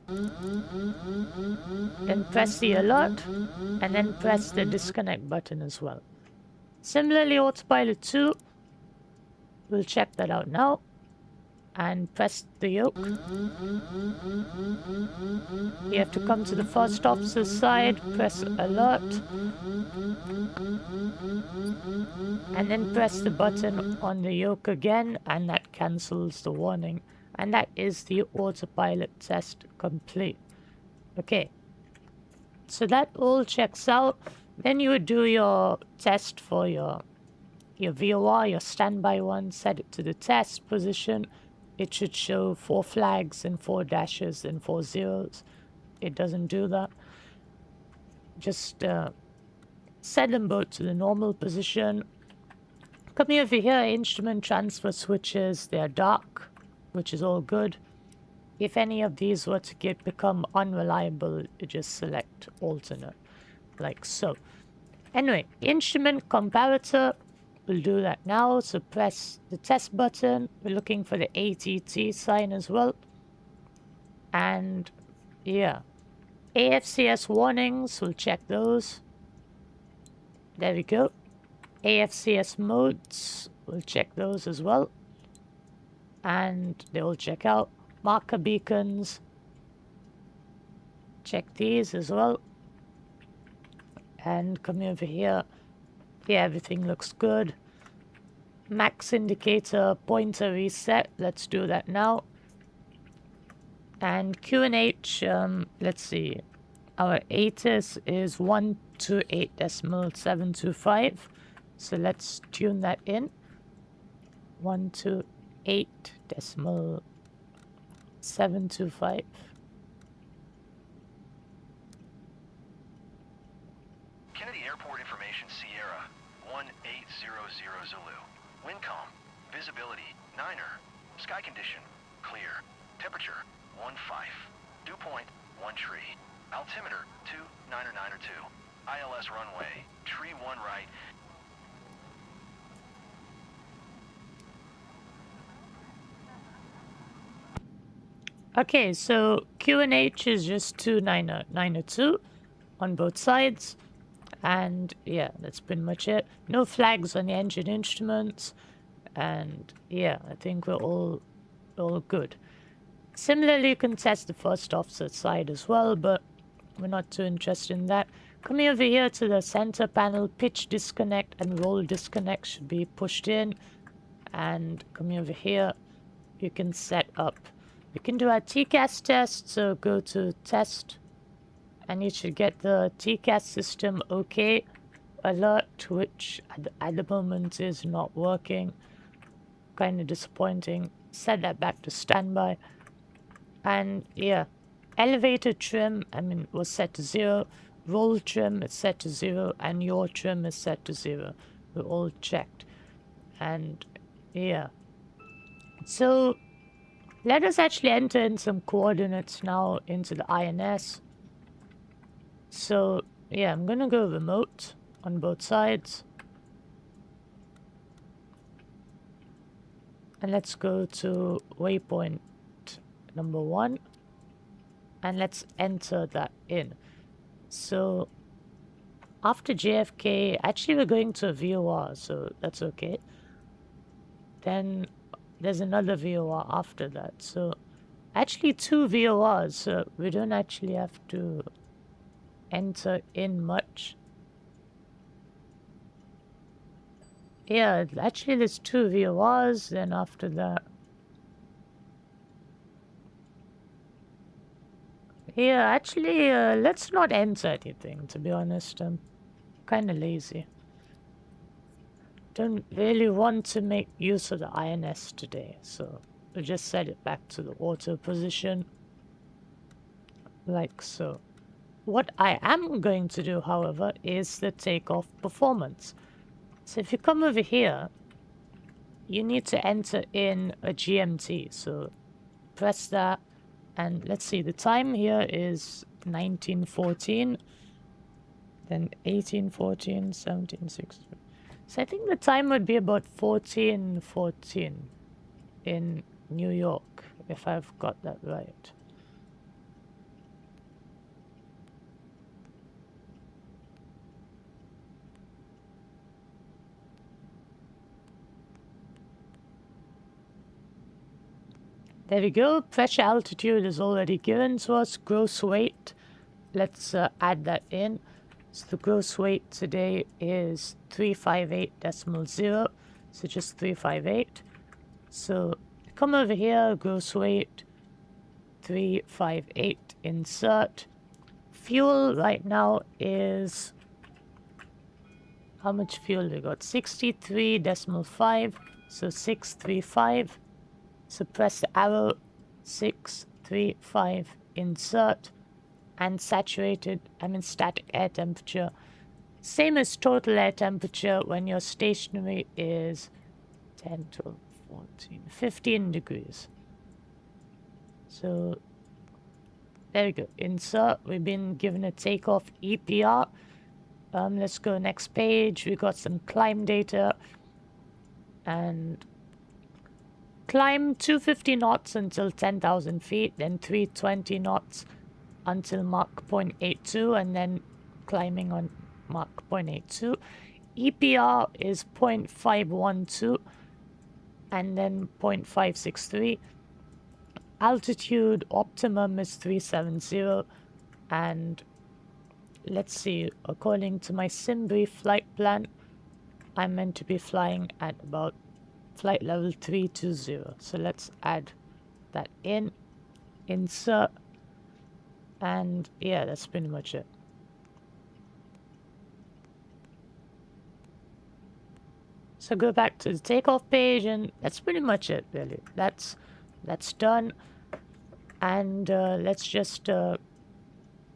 Then press the alert, and then press the disconnect button as well. Similarly, autopilot 2, we'll check that out now. And press the yoke. You have to come to the first officer's side, press alert, and then press the button on the yoke again, and that cancels the warning. And that is the autopilot test complete. Okay, so that all checks out. Then you would do your test for your VOR, your standby one, set it to the test position. It should show 4 flags and 4 dashes and 4 zeros. It doesn't do that. Just set them both to the normal position. Coming over here, instrument transfer switches, they're dark, which is all good. If any of these were to become unreliable, you just select alternate, like so. Anyway, instrument comparator, we'll do that now. So press the test button. We're looking for the ATT sign as well. And yeah, AFCS warnings, we'll check those. There we go. AFCS modes, we'll check those as well. And they all check out. Marker beacons, check these as well. And come over here. Yeah, everything looks good. Max indicator pointer reset. Let's do that now. And QNH, let's see. Our ATIS is 128.725. So let's tune that in. 128.725. Kennedy Airport information Sierra 1800 Zulu. Wind calm. Visibility 9er. Sky condition clear. Temperature 15. Dew point 1 tree. Altimeter 2992. ILS runway tree 1 right. Okay, so QNH is just 2992 on both sides. And yeah, that's pretty much it. No flags on the engine instruments. And yeah, I think we're all good. Similarly, you can test the first offset side as well, but we're not too interested in that. Coming over here to the center panel, pitch disconnect and roll disconnect should be pushed in. And coming over here, you can set up. We can do our TCAS test, so go to test. And you should get the TCAS system OK alert, which at the moment is not working. Kind of disappointing. Set that back to standby. And yeah, elevator trim, was set to 0. Roll trim is set to 0. And yaw trim is set to 0. We're all checked. And yeah. So let us actually enter in some coordinates now into the INS. So yeah, I'm gonna go remote on both sides. And let's go to waypoint number 1. And let's enter that in. So after JFK, actually we're going to a VOR, so that's okay. Then there's another VOR after that. So actually 2 VORs, so we don't actually have to enter in much. Yeah, actually there's 2 VORs, then after that. Yeah, actually, let's not enter anything, to be honest. I'm kind of lazy. Don't really want to make use of the INS today, so we'll just set it back to the auto position. Like so. What I am going to do, however, is the takeoff performance. So if you come over here, you need to enter in a GMT. So press that, and let's see, the time here is 1914, then 1814, 1760. So I think the time would be about 1414 in New York, if I've got that right. There we go. Pressure altitude is already given to us. Gross weight. Let's add that in. So the gross weight today is 358.0. So just 358. So come over here. Gross weight 358. Insert. Fuel right now is... How much fuel we got? 63.5. So 635. So press the arrow. 635. Insert. And saturated, static air temperature. Same as total air temperature when your stationary is 10, 12, 14, 15 degrees. So there we go. Insert. We've been given a takeoff EPR. Let's go next page. We got some climb data. And climb 250 knots until 10,000 feet, then 320 knots until Mach 0.82, and then climbing on Mach 0.82. EPR is 0.512 and then 0.563. Altitude optimum is 370, and let's see, according to my Simbrief flight plan, I'm meant to be flying at about flight level 320. So let's add that in. Insert. And yeah, that's pretty much it. So go back to the takeoff page, and that's pretty much it, really. That's done. And let's just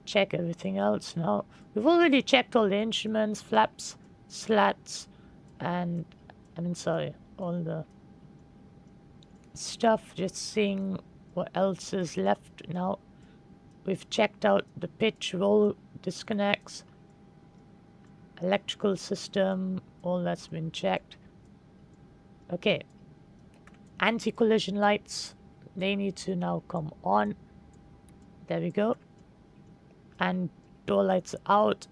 check everything else now. We've already checked all the instruments, flaps, slats, and all the stuff. Just seeing what else is left now. We've checked out the pitch, roll, disconnects, electrical system, all that's been checked. Okay. Anti-collision lights, they need to now come on. There we go. And door lights out.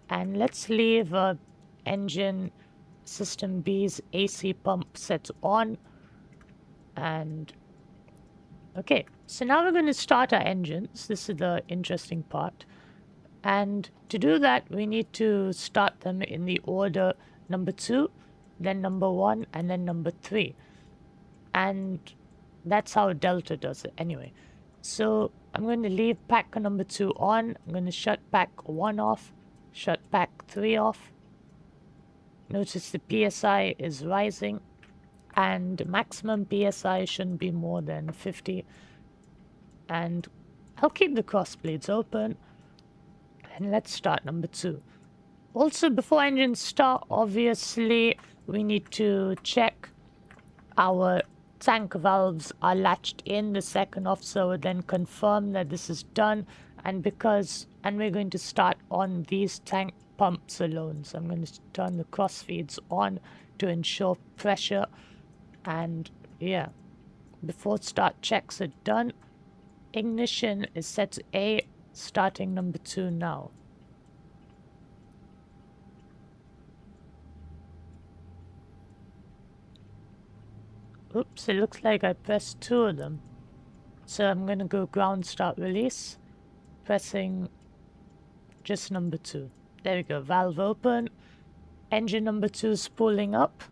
And let's leave engine system B's AC pump set on. And okay, so now we're going to start our engines. This is the interesting part. And to do that, we need to start them in the order number 2, then number 1, and then number 3. And that's how Delta does it anyway. So I'm going to leave pack number 2 on. I'm going to shut pack 1 off, shut pack 3 off. Notice the PSI is rising. And maximum PSI shouldn't be more than 50. And I'll keep the cross blades open. And let's start number 2. Also, before engines start, obviously, we need to check our tank valves are latched in. The second officer will then confirm that this is done. And we're going to start on these tank pumps alone. So I'm going to turn the cross feeds on to ensure pressure. And yeah, before start checks are done, ignition is set to A, starting number 2 now. Oops, it looks like I pressed 2 of them. So I'm gonna go ground start release, pressing just number 2. There we go, valve open. Engine number 2 is spooling up.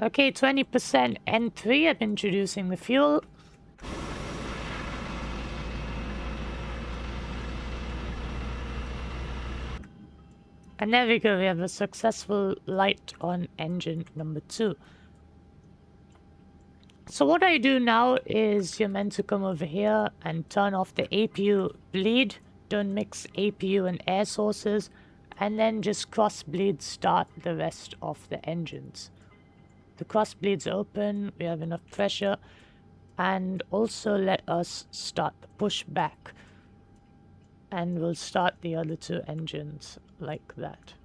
Okay, 20% N3, I'm introducing the fuel. And there we go, we have a successful light on engine number 2. So what I do now is you're meant to come over here and turn off the APU bleed. Don't mix APU and air sources. And then just cross bleed start the rest of the engines. The cross bleed's open, we have enough pressure, and also let us start the push back. And we'll start the other 2 engines like that.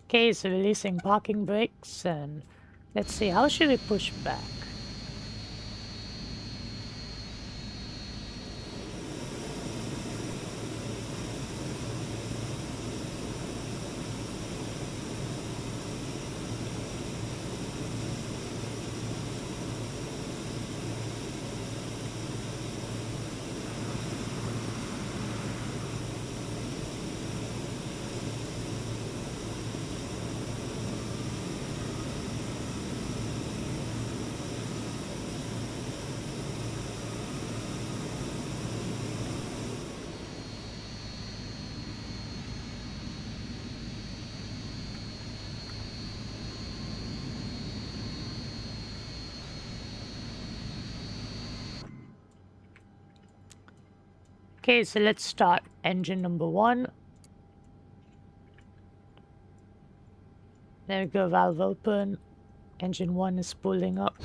Okay, so releasing parking brakes, and let's see, how should we push back? Okay, so let's start engine number 1. There we go, valve open. Engine 1 is spooling up.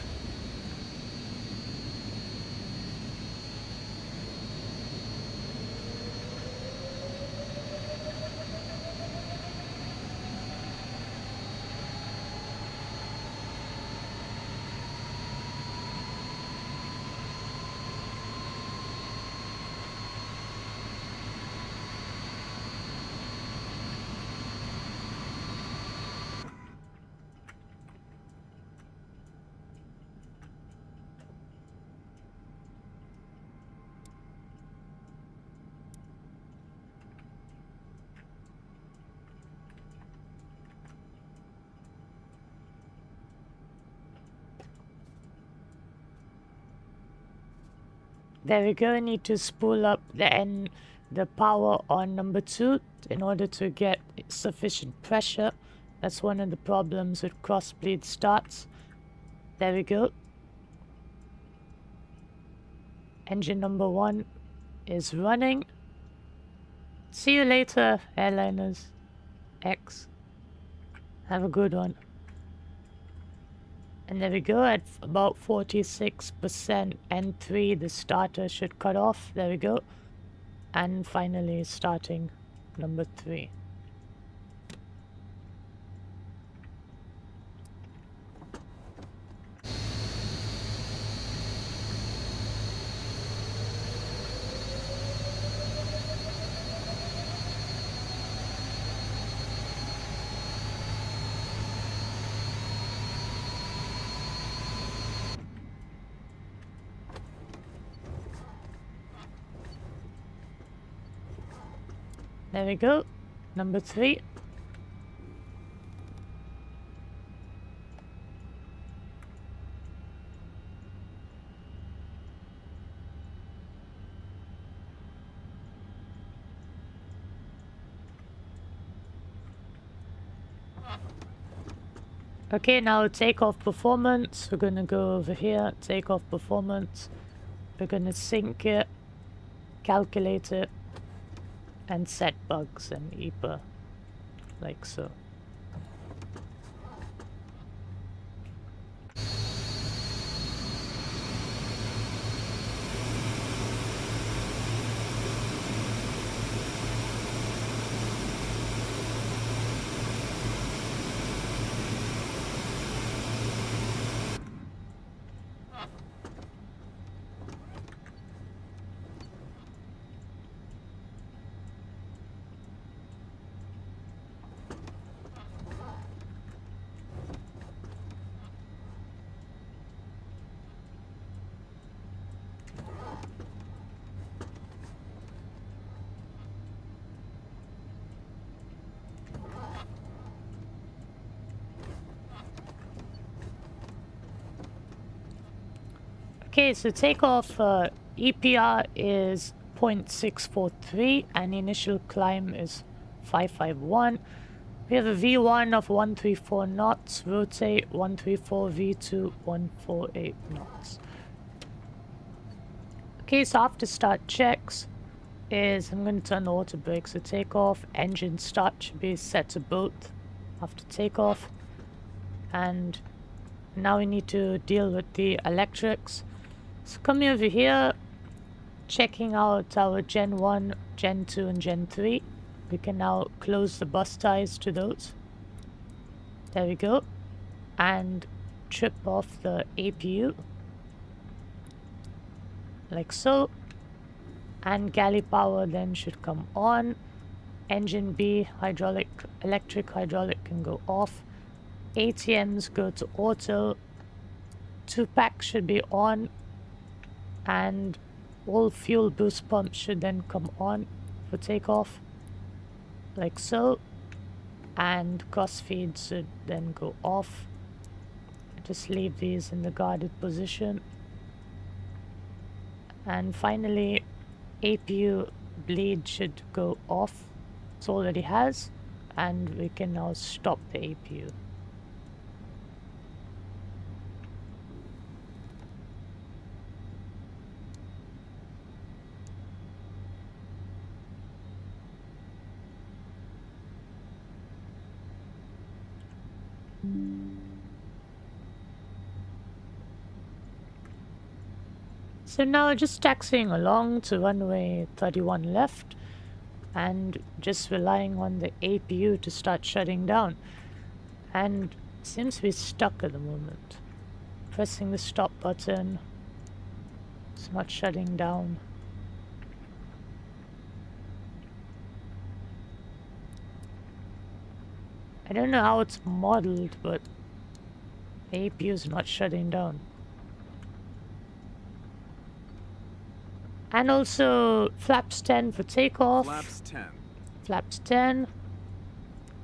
There we go, I need to spool up the power on number 2 in order to get sufficient pressure. That's one of the problems with cross-bleed starts. There we go. Engine number 1 is running. See you later, airliners X. Have a good one. And there we go, at about 46% N3, the starter should cut off. There we go. And finally starting number 3. There we go, number 3. Okay, now takeoff performance. We're gonna go over here, takeoff performance. We're gonna sync it, calculate it, and set bugs and EPA, like so. Okay, so takeoff EPR is 0.643 and initial climb is 551. We have a V1 of 134 knots, rotate 134, V2 148 knots. Okay, so after start checks is I'm going to turn the auto brake, so takeoff, engine start should be set to both after takeoff. And now we need to deal with the electrics. So coming over here, checking out our Gen 1, Gen 2 and Gen 3. We can now close the bus ties to those. There we go. And trip off the APU. Like so. And galley power then should come on. Engine B, electric hydraulic can go off. ATMs go to auto. 2-pack should be on. And all fuel boost pumps should then come on for takeoff. Like so. And crossfeed should then go off. Just leave these in the guarded position. And finally, APU bleed should go off. It already has. And we can now stop the APU. So now just taxiing along to runway 31 left and just relying on the APU to start shutting down. And it seems to be stuck at the moment. Pressing the stop button. It's not shutting down. I don't know how it's modeled, but the APU is not shutting down. And also flaps 10 for takeoff. Flaps 10. Flaps 10.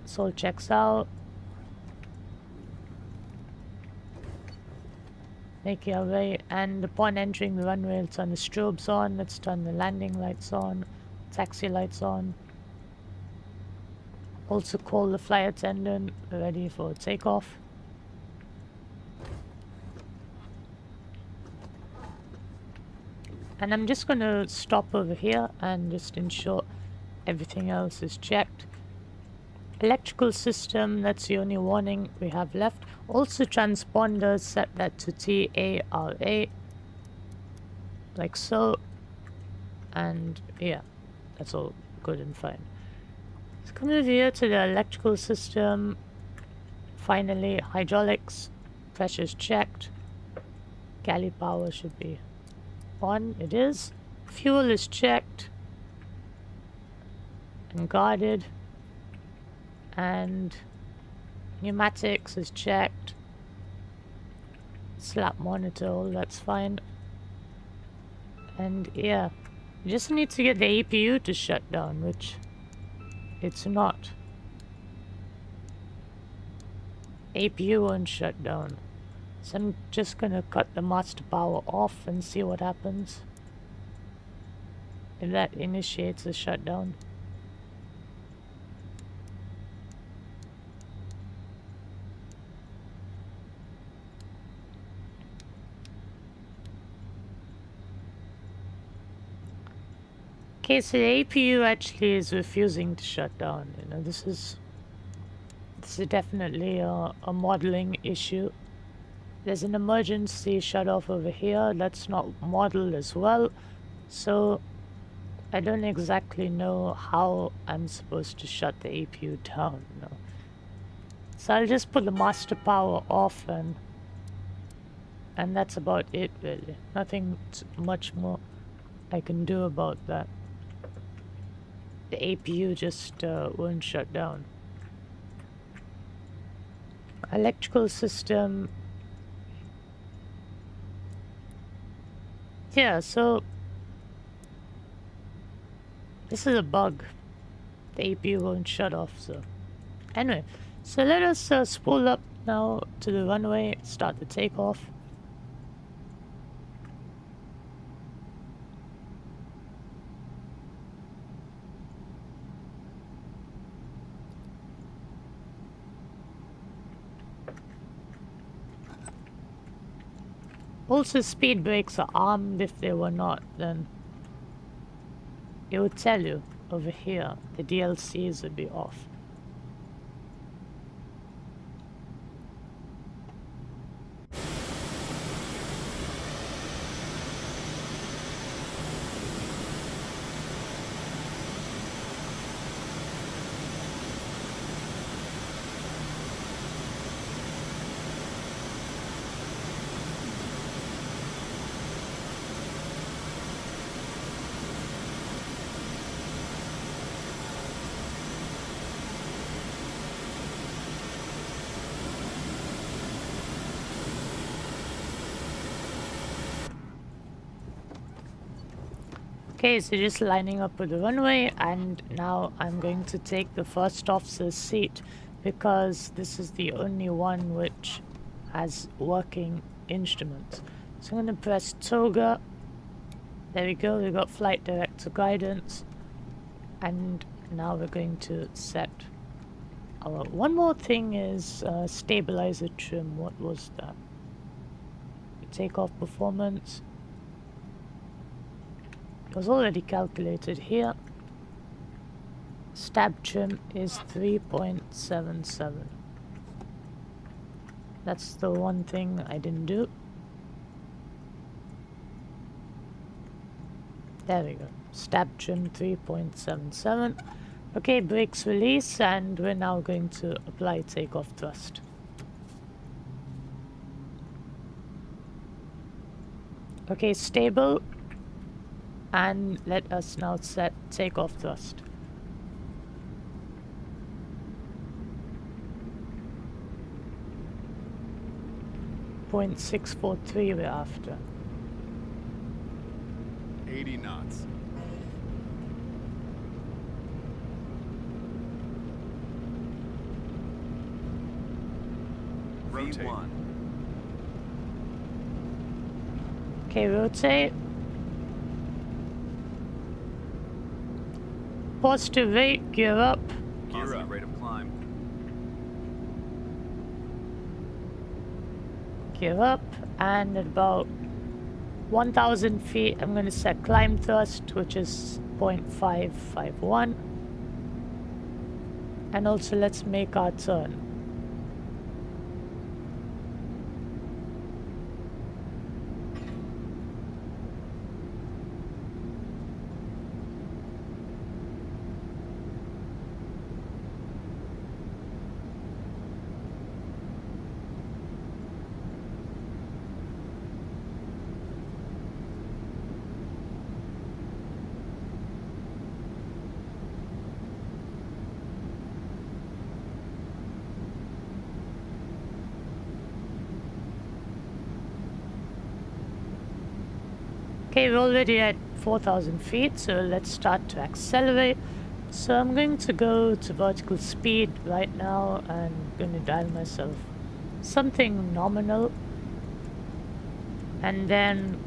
This all checks out. Make your way, and upon entering the runway, let's turn the strobes on. Let's turn the landing lights on. Taxi lights on. Also call the flight attendant, ready for takeoff. And I'm just going to stop over here and just ensure everything else is checked. Electrical system, that's the only warning we have left. Also transponders, set that to TARA. Like so. And yeah, that's all good and fine. Let's come over here to the electrical system. Finally, hydraulics. Pressure's checked. Galley power should be on. It is. Fuel is checked and guarded, and pneumatics is checked. Slap monitor, all that's fine. And yeah, you just need to get the APU to shut down, which it's not. APU won't shut down. So I'm just gonna cut the master power off and see what happens. If that initiates a shutdown. Okay, so the APU actually is refusing to shut down. You know, this is definitely a modeling issue. There's an emergency shut off over here that's not modeled as well, so I don't exactly know how I'm supposed to shut the APU down. No. So I'll just put the master power off, and that's about it really. Nothing much more I can do about that. The APU just won't shut down. Electrical system. Yeah, so this is a bug. The APU won't shut off, so anyway, so let us spool up now to the runway, start the takeoff. Also, speed brakes are armed. If they were not, then it would tell you over here. The DLCs would be off. Okay, so just lining up with the runway, and now I'm going to take the first officer's seat because this is the only one which has working instruments. So I'm going to press toga. There we go, we got flight director guidance, and now we're going to set our... One more thing is stabilizer trim. What was that? Takeoff performance. It was already calculated here. Stab trim is 3.77. That's the one thing I didn't do. There we go. Stab trim 3.77. Okay, brakes release, and we're now going to apply takeoff thrust. Okay, stable. And let us now set takeoff thrust. .643 we're after. 80 knots. Rotate. V1. Okay, rotate. Positive rate, gear up. Gear up. Rate of climb. Gear up, and at about 1,000 feet, I'm going to set climb thrust, which is 0.551. And also let's make our turn. Okay, we're already at 4,000 feet, so let's start to accelerate. So I'm going to go to vertical speed right now, and I'm going to dial myself something nominal. And then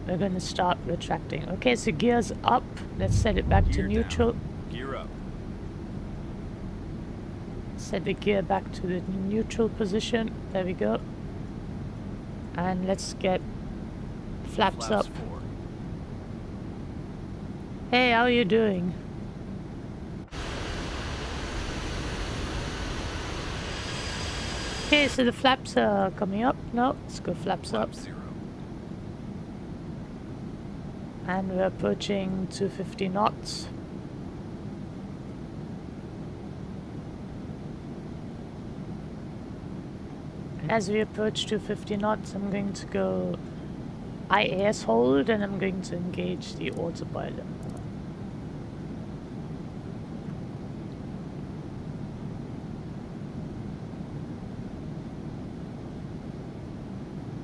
we're going to start retracting. Okay, so gears up. Let's set it back to neutral. Gear up. Set the gear back to the neutral position. There we go. And let's get flaps up. Forward. Hey, how are you doing? Okay, so the flaps are coming up. No, let's go flaps up. 0. And we're approaching 250 knots. And as we approach 250 knots, I'm going to go IAS hold, and I'm going to engage the autopilot.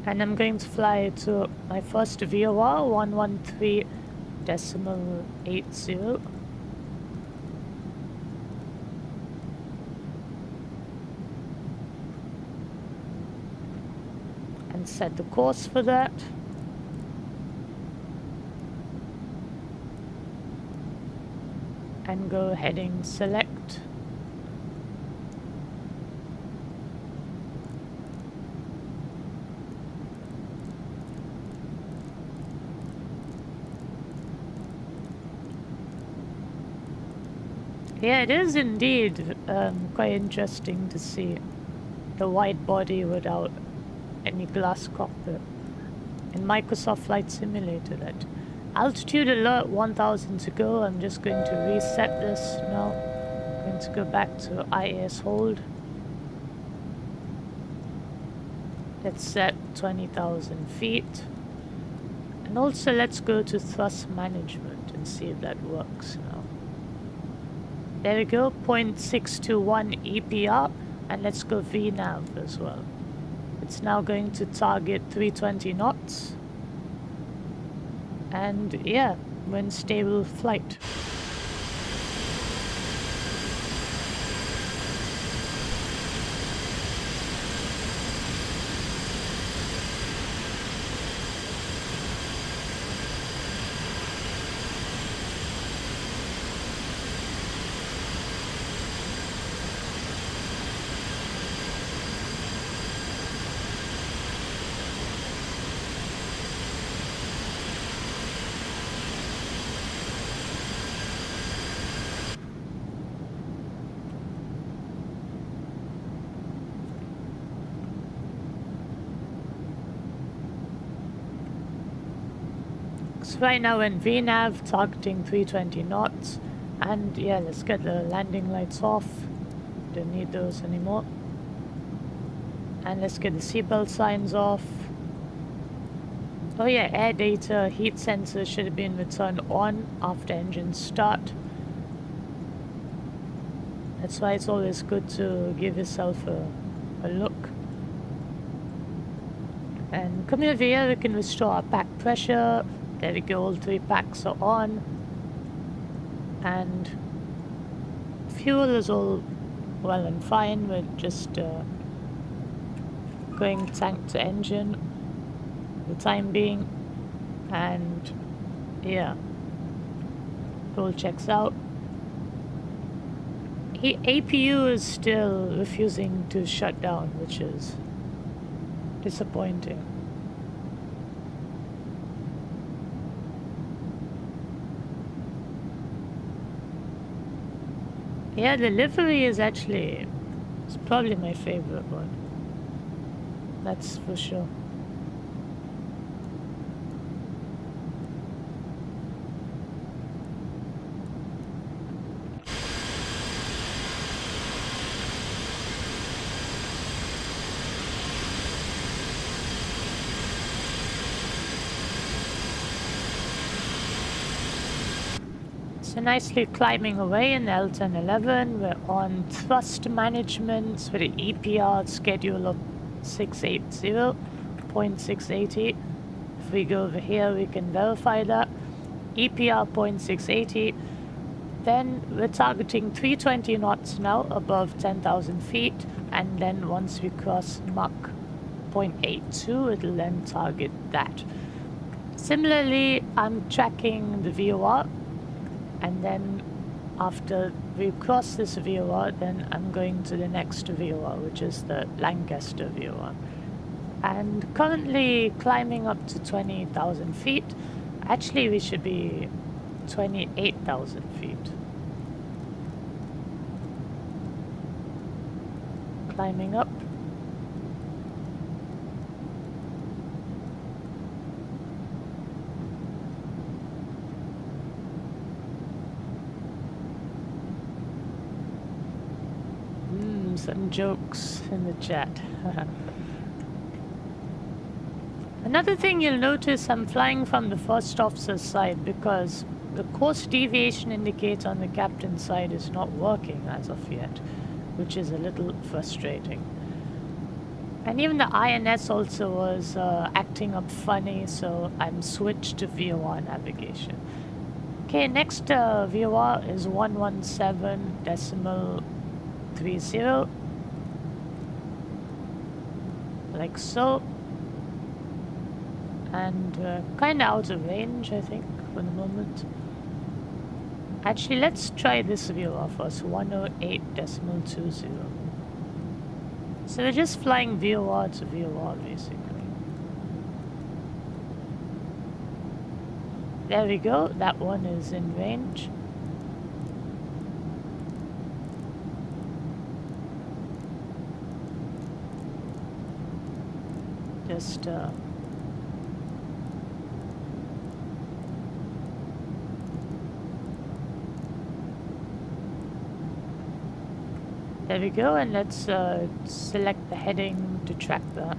And I'm going to fly to my first VOR, 113.80. And set the course for that. And go heading select. Yeah, it is indeed quite interesting to see the wide body without any glass cockpit in Microsoft Flight Simulator. That altitude alert 1,000 to go. I'm just going to reset this now. I'm going to go back to IAS hold. Let's set 20,000 feet. And also let's go to thrust management and see if that works now. There we go, 0.621 EPR, and let's go VNAV as well. It's now going to target 320 knots. And yeah, when stable flight. So right now in VNAV, targeting 320 knots, and yeah, let's get the landing lights off, don't need those anymore, and let's get the seatbelt signs off. Oh yeah, air data, heat sensor should have been returned on after engine start. That's why it's always good to give yourself a look. And coming over here, we can restore our pack pressure. There we go, all 3 packs are on. And fuel is all well and fine. We're just going tank to engine for the time being. And yeah, it all checks out. APU is still refusing to shut down, which is disappointing. Yeah, the livery is actually, it's probably my favorite one. That's for sure. So nicely climbing away in the L-1011, we're on thrust management with an EPR schedule of 680.680. If we go over here, we can verify that. EPR 0.680. Then we're targeting 320 knots now above 10,000 feet, and then once we cross Mach 0.82, it'll then target that. Similarly, I'm tracking the VOR. And then after we cross this VOR, then I'm going to the next VOR, which is the Lancaster VOR. And currently climbing up to 20,000 feet. Actually, we should be 28,000 feet. Climbing up. Some jokes in the chat. Another thing you'll notice, I'm flying from the first officer's side because the course deviation indicator on the captain's side is not working as of yet, which is a little frustrating. And even the INS also was acting up funny, so I'm switched to VOR navigation. Okay, next VOR is 117.30, like so, and kind of out of range, I think, for the moment. Actually, let's try this VOR first, 108.20. So we're just flying VOR to VOR, basically. There we go, that one is in range. Just there we go, and let's select the heading to track that.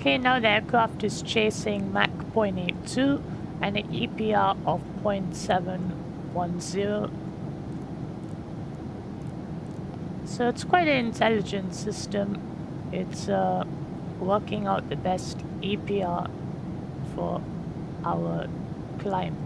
Okay, now the aircraft is chasing Mach 0.82 and an EPR of 0.710. So it's quite an intelligent system. It's working out the best EPR for our climb.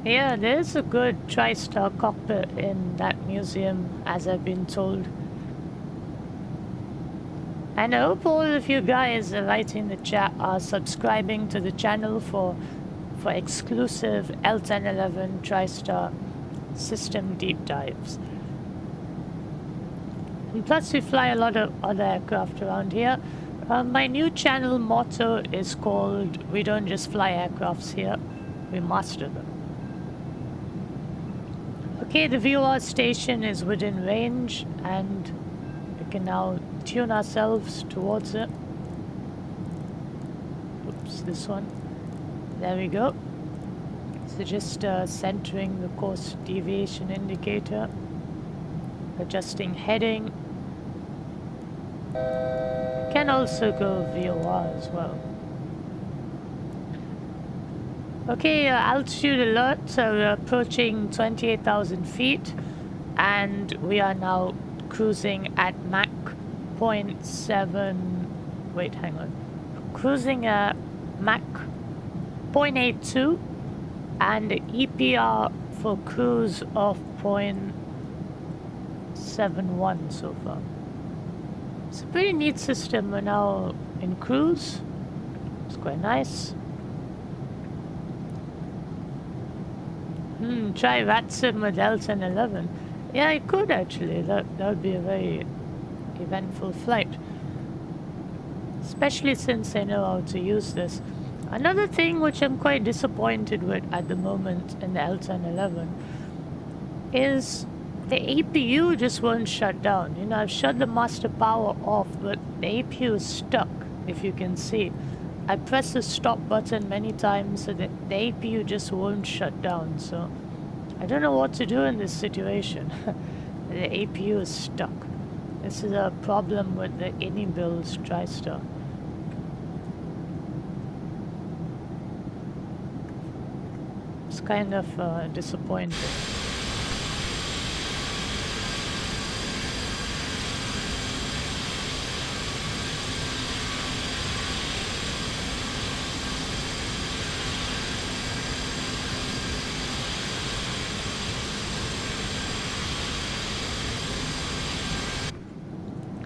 Yeah, there's a good TriStar cockpit in that museum, as I've been told. And I hope all of you guys right in the chat are subscribing to the channel for exclusive L-1011 TriStar system deep dives. And plus we fly a lot of other aircraft around here. My new channel motto is called "We don't just fly aircrafts here, we master them." Okay, the viewer station is within range and we can now tune ourselves towards it. Oops, this one. There we go. So just centering the course deviation indicator, adjusting heading. Can also go VOR as well. Okay, altitude alert, so we're approaching 28,000 feet and we are now cruising at Mach 0.7, wait, hang on. Cruising at Mach 0.82 and EPR for cruise of 0.71 so far. It's a pretty neat system. We're now in cruise. It's quite nice. Try Ratsim with L-1011. Yeah, I could actually. That would be a very eventful flight. Especially since I know how to use this. Another thing which I'm quite disappointed with at the moment in the L-1011 is the APU just won't shut down. You know, I've shut the master power off, but the APU is stuck, if you can see. I press the stop button many times so that the APU just won't shut down. So I don't know what to do in this situation. The APU is stuck. This is a problem with the iniBuilds TriStar. It's kind of disappointing.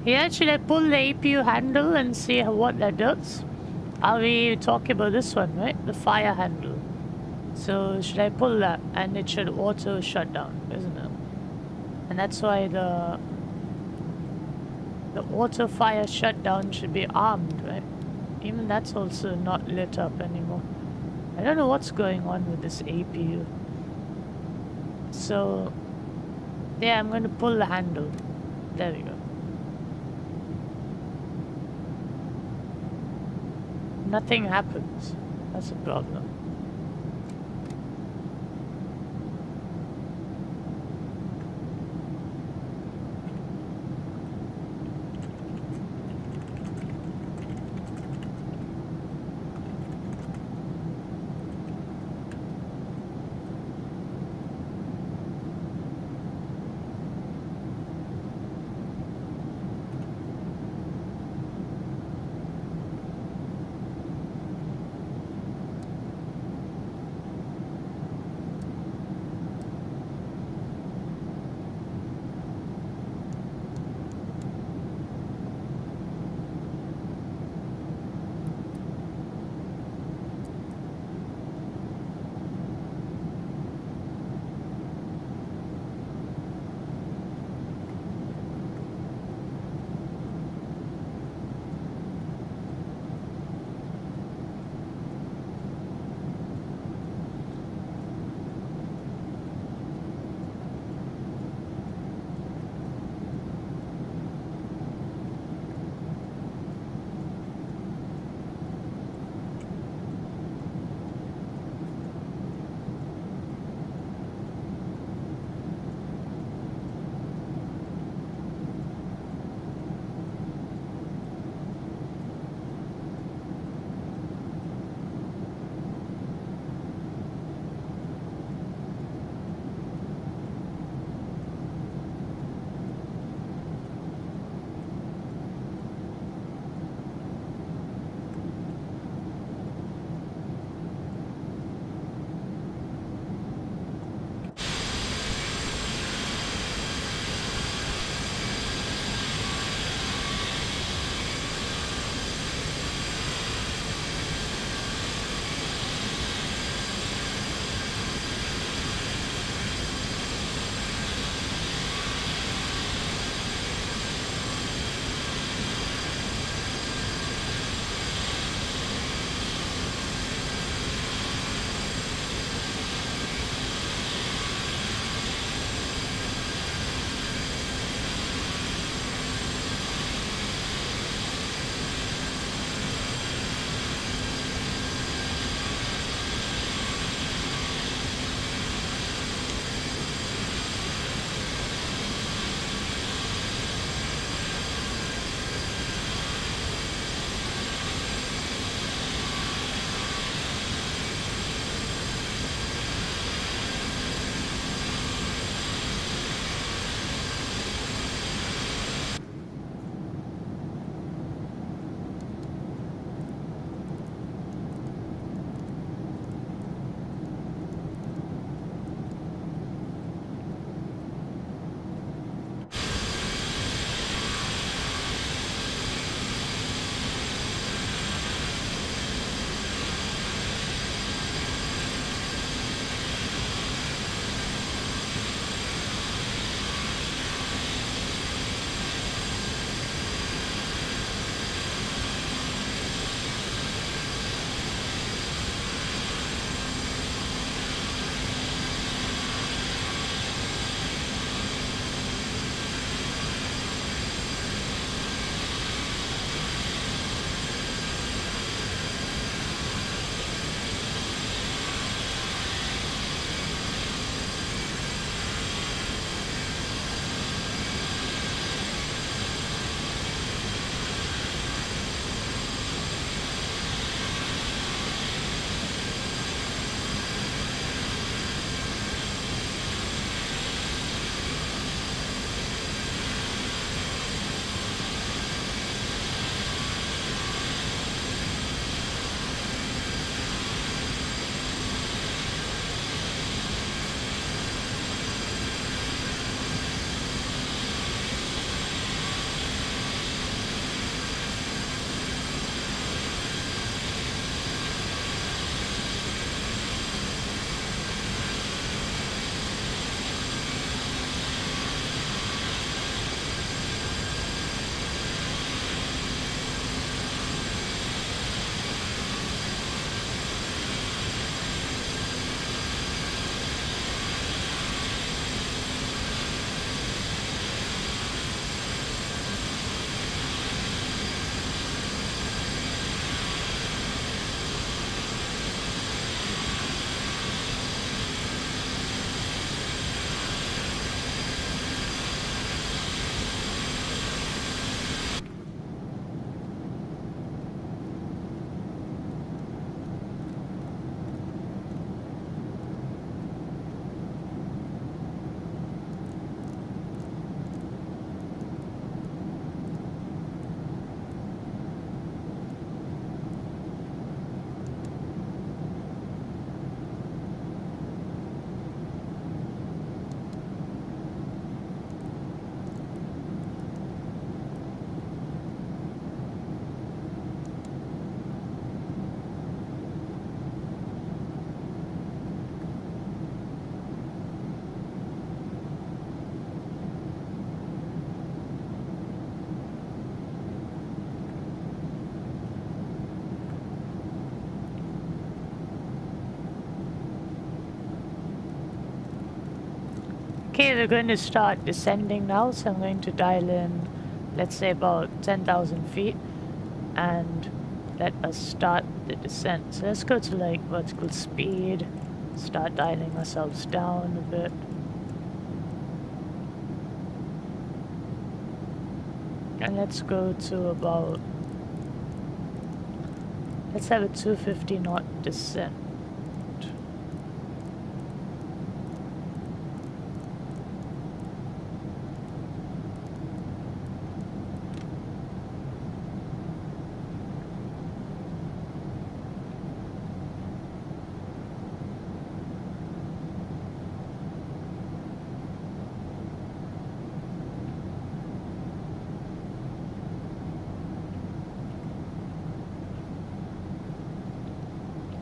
Yeah, should I pull the APU handle and see what that does? Are we talking about this one, right? The fire handle. So should I pull that and it should auto shut down, isn't it? And that's why the auto fire shutdown should be armed, right? Even that's also not lit up anymore. I don't know what's going on with this APU. So yeah, I'm going to pull the handle. There we go. Nothing happens. That's a problem. Okay, we're going to start descending now, so I'm going to dial in, let's say about 10,000 feet, and let us start the descent. So let's go to like vertical speed, start dialing ourselves down a bit. And let's go to about, let's have a 250 knot descent.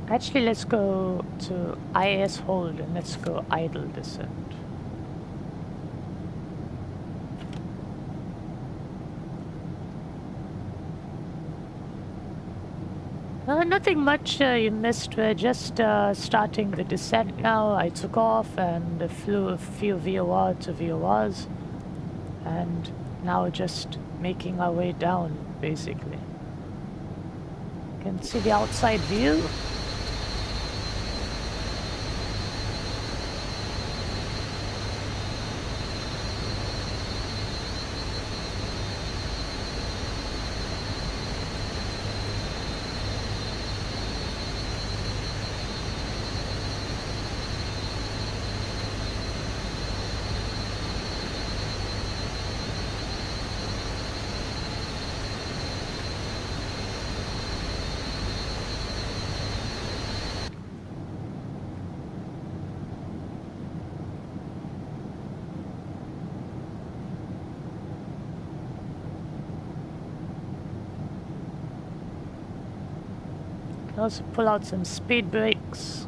Actually, let's go to IS hold and let's go idle descent. Nothing much you missed. We're just starting the descent now. I took off and flew a few VOR to VORs, and now just making our way down, basically. You can see the outside view. Also pull out some speed brakes.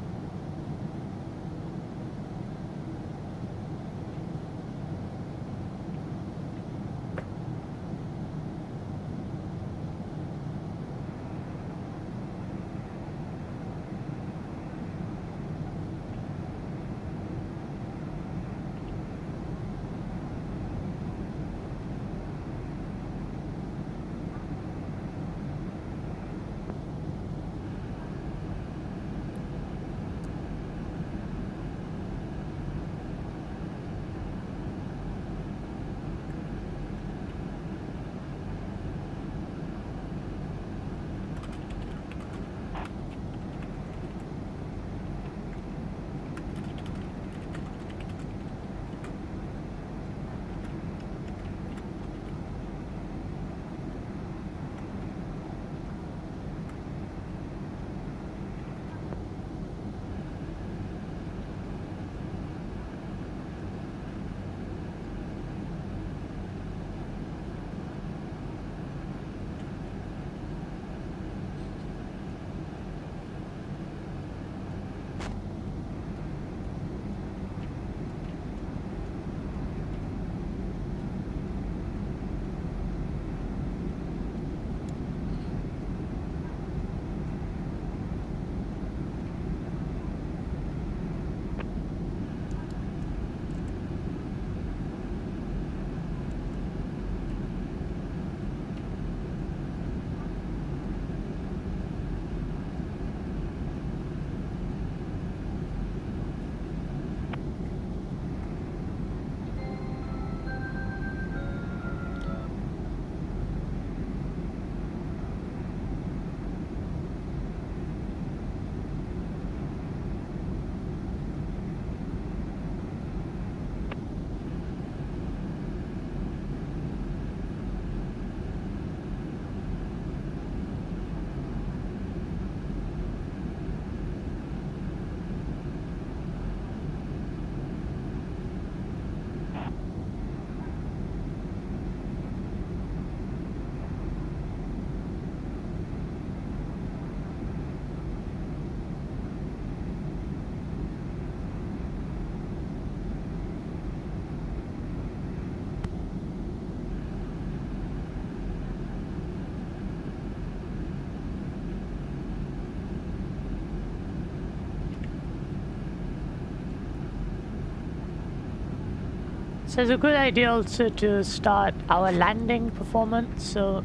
So it's a good idea also to start our landing performance. So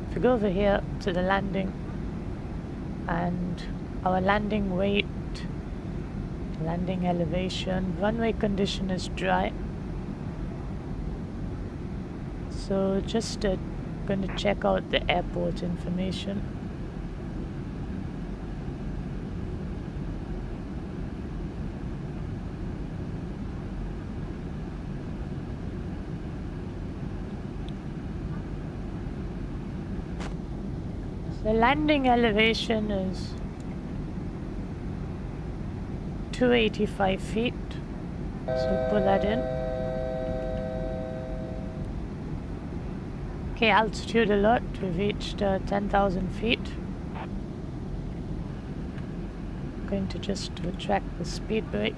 if we go over here to the landing and our landing weight, landing elevation, runway condition is dry. So just gonna check out the airport information. The landing elevation is 285 feet, so put that in. Okay, altitude alert, we've reached 10,000 feet. Going to just retract the speed brake.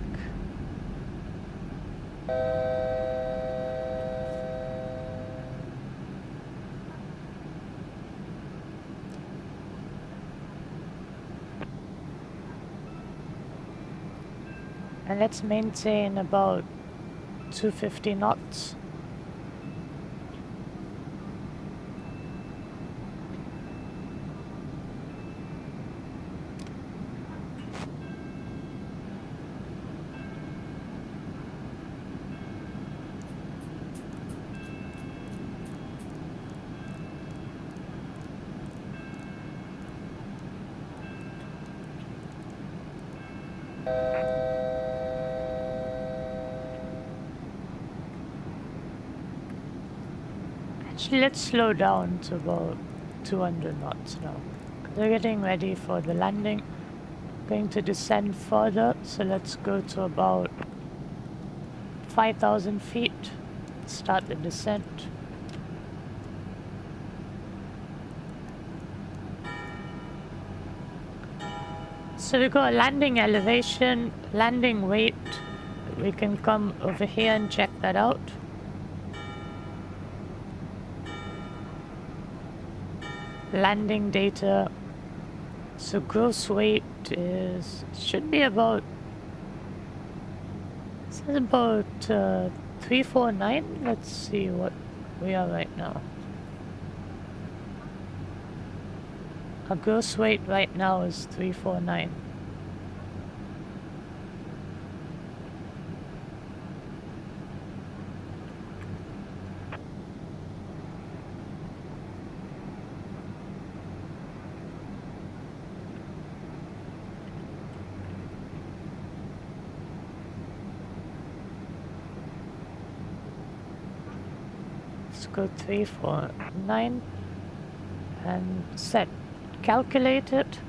And let's maintain about 250 knots. Actually, let's slow down to about 200 knots now. We're getting ready for the landing. Going to descend further, so let's go to about 5,000 feet. Start the descent. So we got landing elevation, landing weight. We can come over here and check that out. Landing data. So gross weight should be about, it says about 349. Let's see what we are right now. Our gross weight right now is 349. Let's go 349 and set. Calculate it.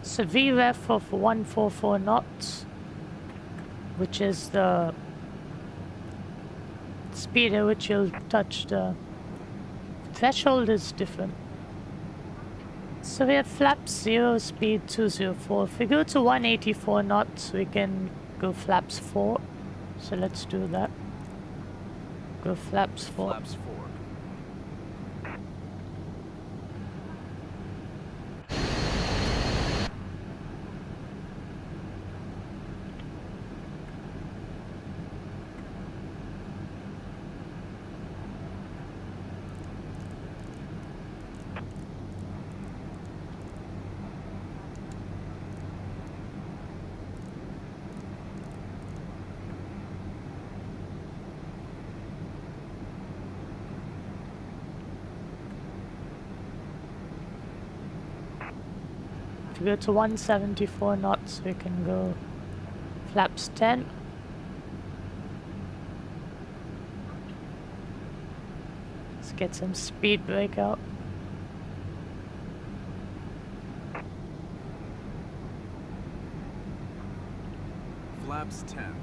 So VREF of 144 knots, which is the speed at which you'll touch the threshold, is different. So we have flaps 0, speed 204. If we go to 184 knots, we can go flaps 4. So let's do that. Go flaps 4. Flaps 4. If we go to 174 knots, we can go flaps 10. Let's get some speed brake out. Flaps 10.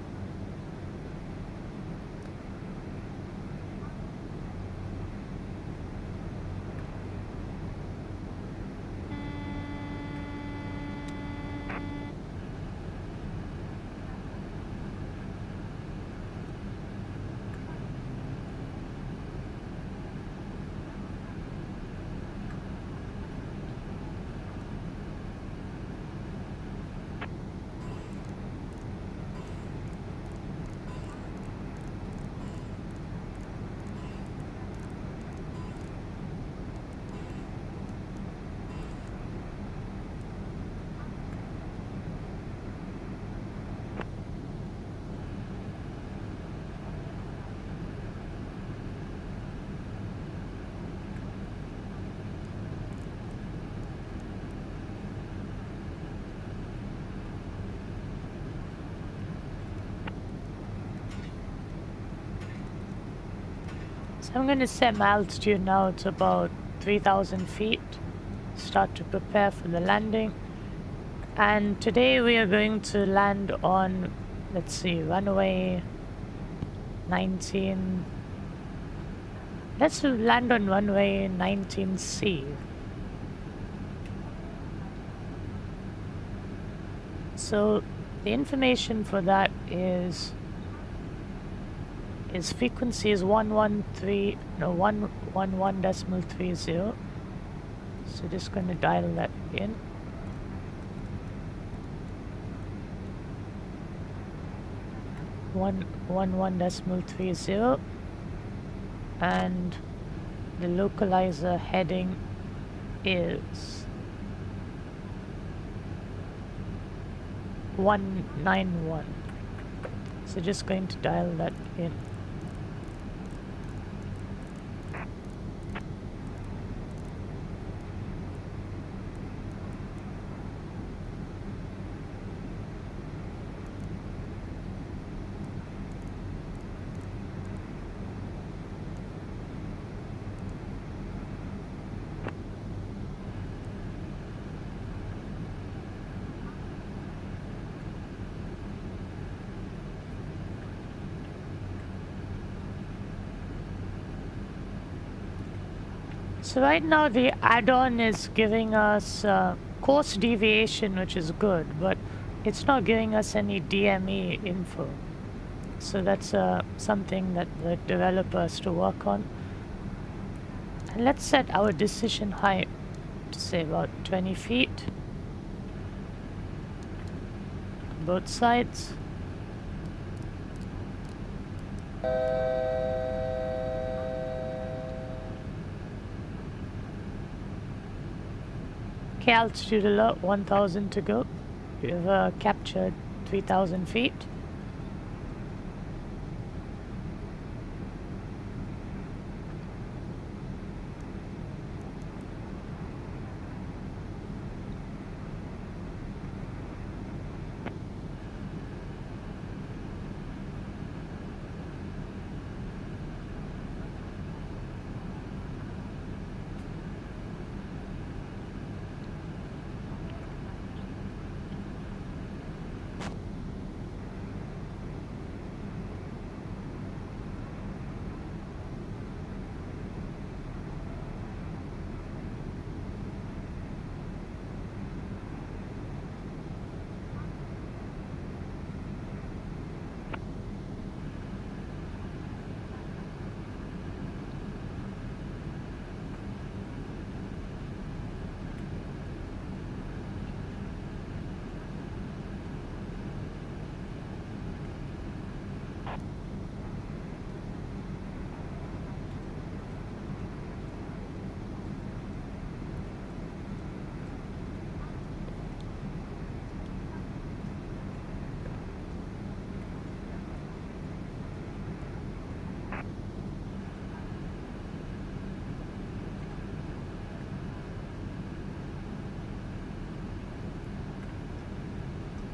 So I'm going to set my altitude now to about 3,000 feet. Start to prepare for the landing. And today we are going to land on, let's see, runway 19. Let's land on runway 19C. So the information for that is frequency is 111.30. So just going to dial that in. 111.30, and the localizer heading is 191. So just going to dial that in. So right now the add-on is giving us course deviation, which is good, but it's not giving us any DME info. So that's something that the developer has to work on. And let's set our decision height to say about 20 feet. Both sides. Okay, altitude alert, 1,000 to go. We've captured 3,000 feet.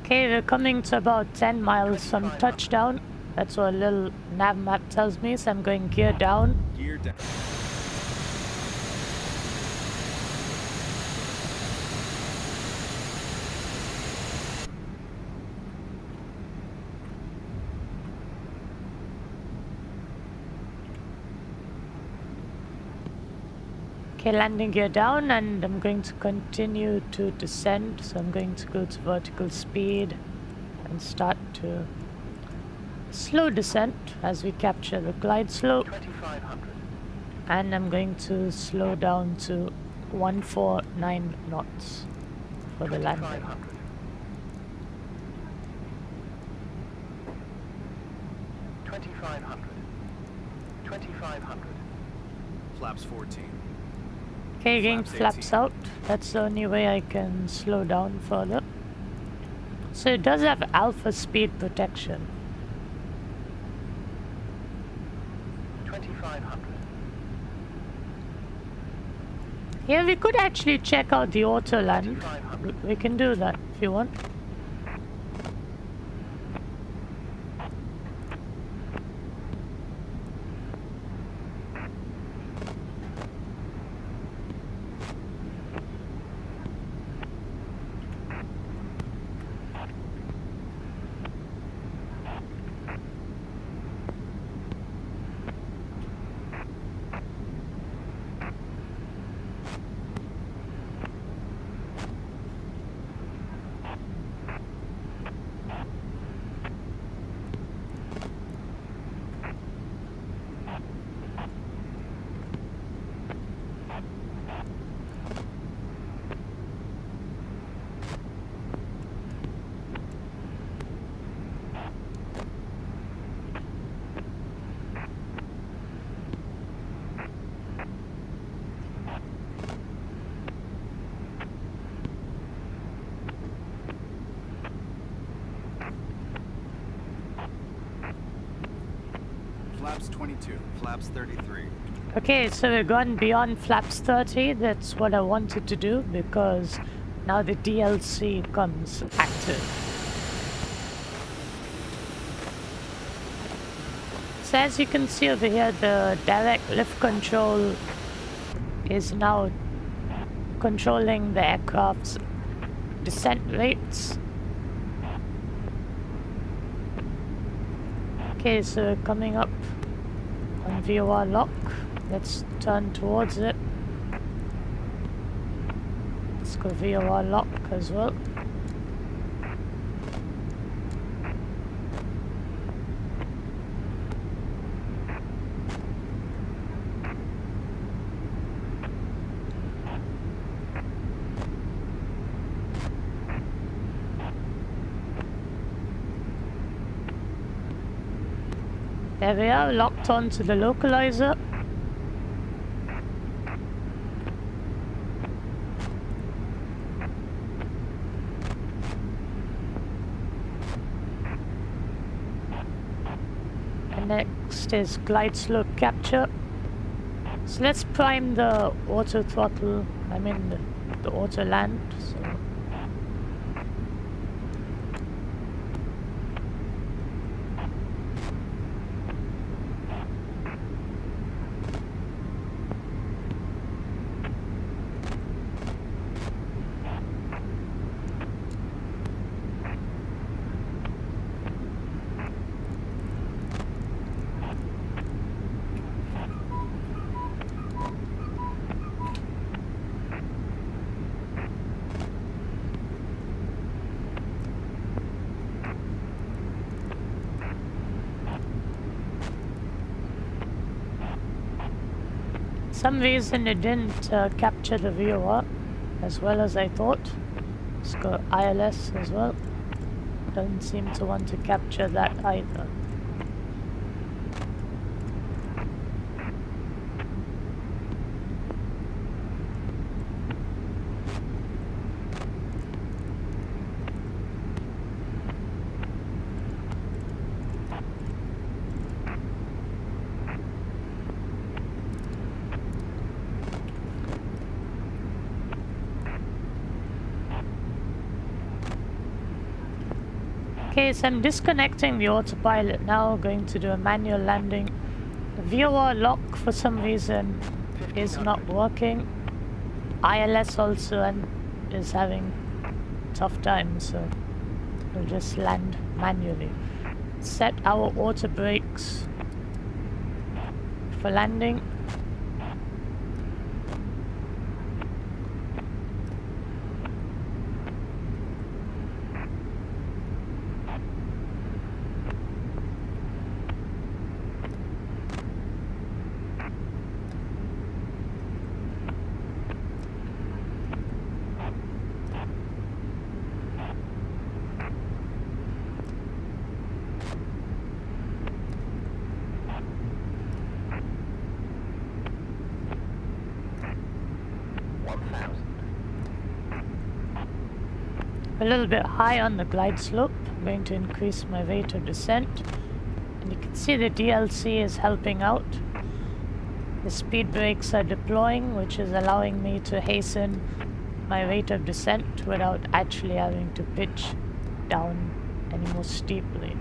Okay, we're coming to about 10 miles from touchdown. That's what a little nav map tells me, so I'm going gear down. Gear down. Okay, landing gear down, and I'm going to continue to descend. So I'm going to go to vertical speed and start to slow descent as we capture the glide slope. 2,500. And I'm going to slow down to 149 knots for the landing. 2,500. 2,500. 2,500. Flaps 14. Okay, getting Flaps flaps 18. out. That's the only way I can slow down further. So it does have alpha speed protection. 2,500. Yeah, we could actually check out the auto land. 2,500. We can do that if you want. Flaps 22, flaps 33. Okay, so we've gone beyond flaps 30. That's what I wanted to do because now the DLC comes active. So as you can see over here, the direct lift control is now controlling the aircraft's descent rates. Okay, so we're coming up on VOR lock. Let's turn towards it. Let's go VOR lock as well. There we are, locked onto the localizer. And next is glide slope capture. So let's prime the auto throttle, the auto land. So some reason it didn't capture the VOR as well as I thought. Let's go ILS as well. Doesn't seem to want to capture that either. Okay, so I'm disconnecting the autopilot now, going to do a manual landing. The VOR lock for some reason is not working. ILS also is having tough time, so we'll just land manually. Set our auto brakes for landing. A little bit high on the glide slope. I'm going to increase my rate of descent. And you can see the DLC is helping out. The speed brakes are deploying, which is allowing me to hasten my rate of descent without actually having to pitch down any more steeply.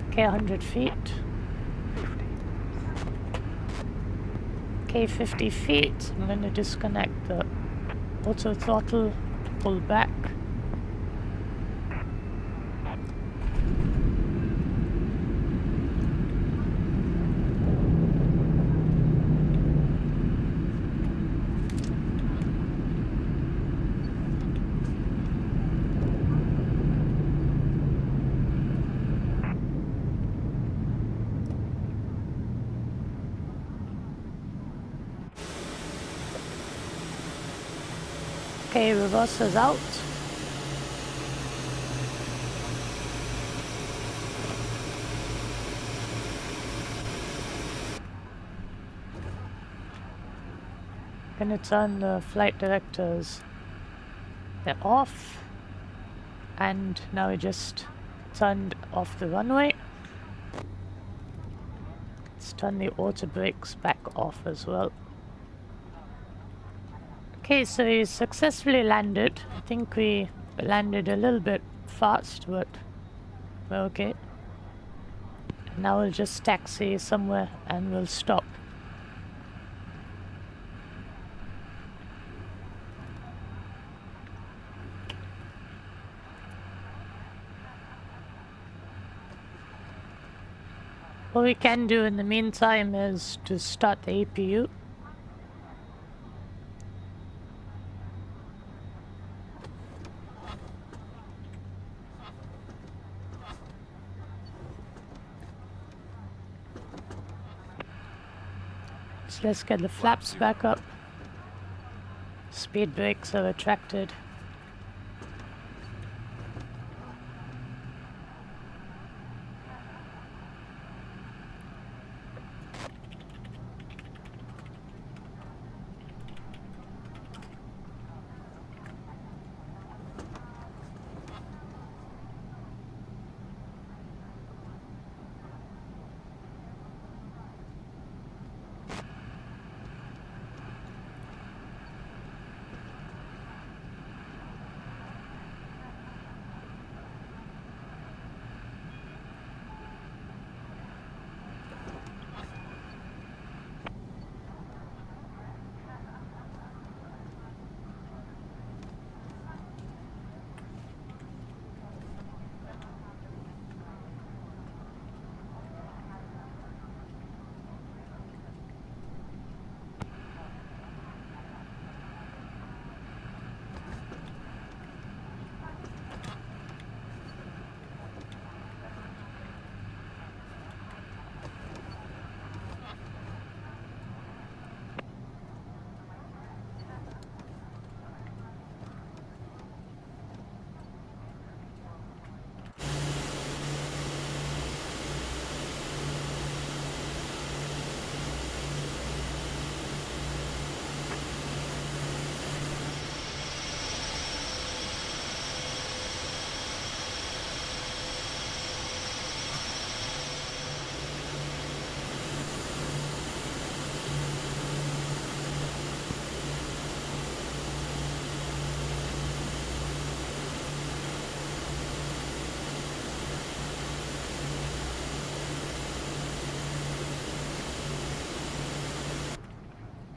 Okay, 100 feet. 50. Okay, 50 feet. I'm going to disconnect the auto throttle, pull back. Okay, reversers out. Gonna turn the flight directors. They're off. And now we just turned off the runway. Let's turn the auto brakes back off as well. Okay, so we successfully landed. I think we landed a little bit fast, but we're okay. Now we'll just taxi somewhere and we'll stop. What we can do in the meantime is to start the APU. So let's get the flaps back up. Speed brakes are retracted.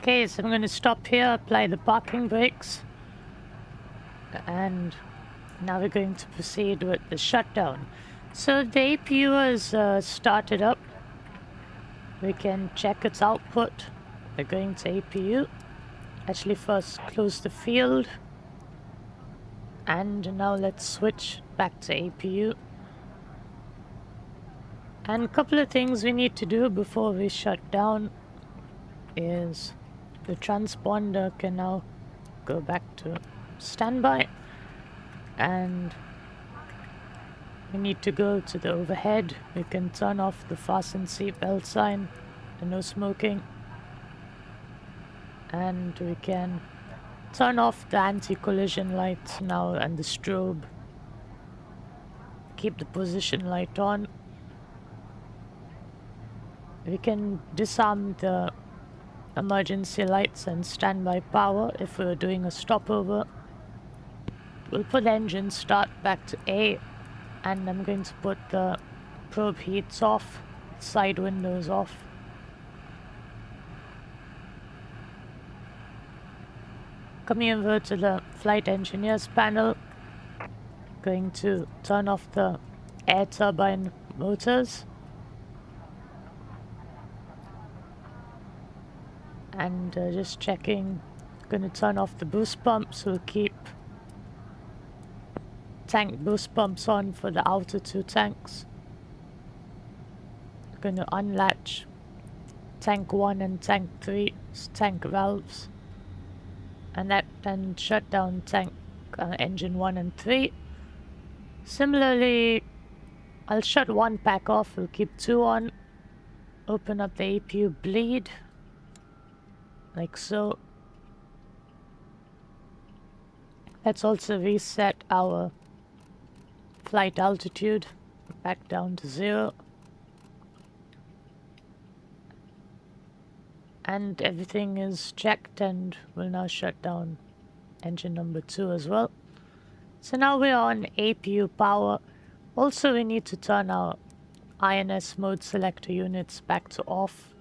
Okay, so I'm going to stop here, apply the parking brakes, and now we're going to proceed with the shutdown. So the APU is started up. We can check its output. We're going to APU. Actually, first close the field, and now let's switch back to APU. And a couple of things we need to do before we shut down is the transponder can now go back to standby, and we need to go to the overhead. We can turn off the fasten seatbelt sign, the no smoking, and we can turn off the anti-collision lights now and the strobe. Keep the position light on. We can disarm the emergency lights and standby power if we're doing a stopover. We'll put engine start back to A, and I'm going to put the probe heats off, side windows off. Coming over to the flight engineers panel, going to turn off the air turbine motors. And just checking, gonna turn off the boost pumps. We'll keep tank boost pumps on for the outer two tanks. Gonna unlatch tank 1 and tank 3 tank valves. and that then shut down tank engine 1 and 3. Similarly, I'll shut one pack off, we'll keep 2 on. Open up the APU bleed, like so. Let's also reset our flight altitude back down to 0. And everything is checked, and we'll now shut down engine number 2 as well. So now we're on APU power. Also, we need to turn our INS mode selector units back to off.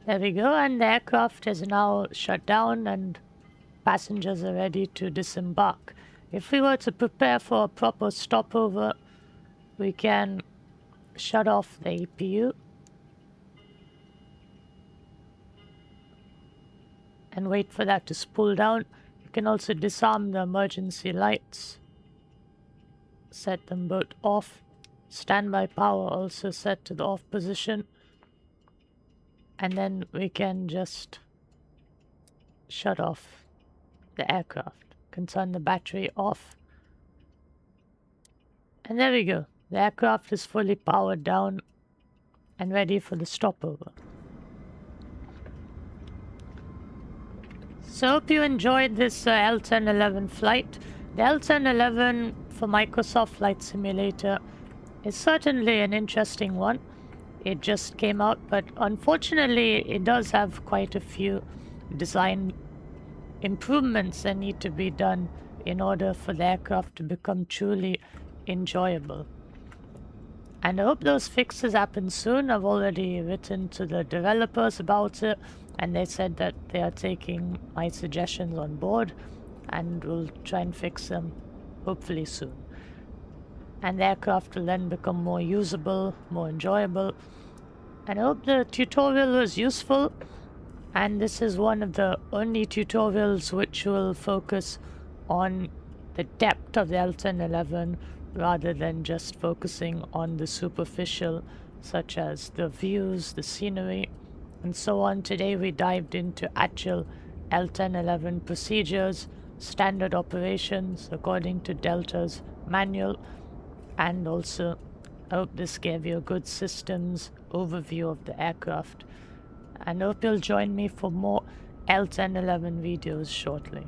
There we go, and the aircraft is now shut down and passengers are ready to disembark. If we were to prepare for a proper stopover, we can shut off the APU and wait for that to spool down. You can also disarm the emergency lights, set them both off. Standby power also set to the off position, and then we can just shut off the aircraft. Can turn the battery off, and there we go. The aircraft is fully powered down and ready for the stopover. So hope you enjoyed this L-1011 flight. The L-1011 for Microsoft Flight Simulator is certainly an interesting one. It just came out, but unfortunately it does have quite a few design improvements that need to be done in order for the aircraft to become truly enjoyable. And I hope those fixes happen soon. I've already written to the developers about it, and they said that they are taking my suggestions on board and will try and fix them hopefully soon. And the aircraft will then become more usable, more enjoyable. And I hope the tutorial was useful. And this is one of the only tutorials which will focus on the depth of the L-1011 rather than just focusing on the superficial, such as the views, the scenery, and so on. Today we dived into actual L-1011 procedures, standard operations according to Delta's manual, and also I hope this gave you a good systems overview of the aircraft. And I hope you'll join me for more L-1011 videos shortly.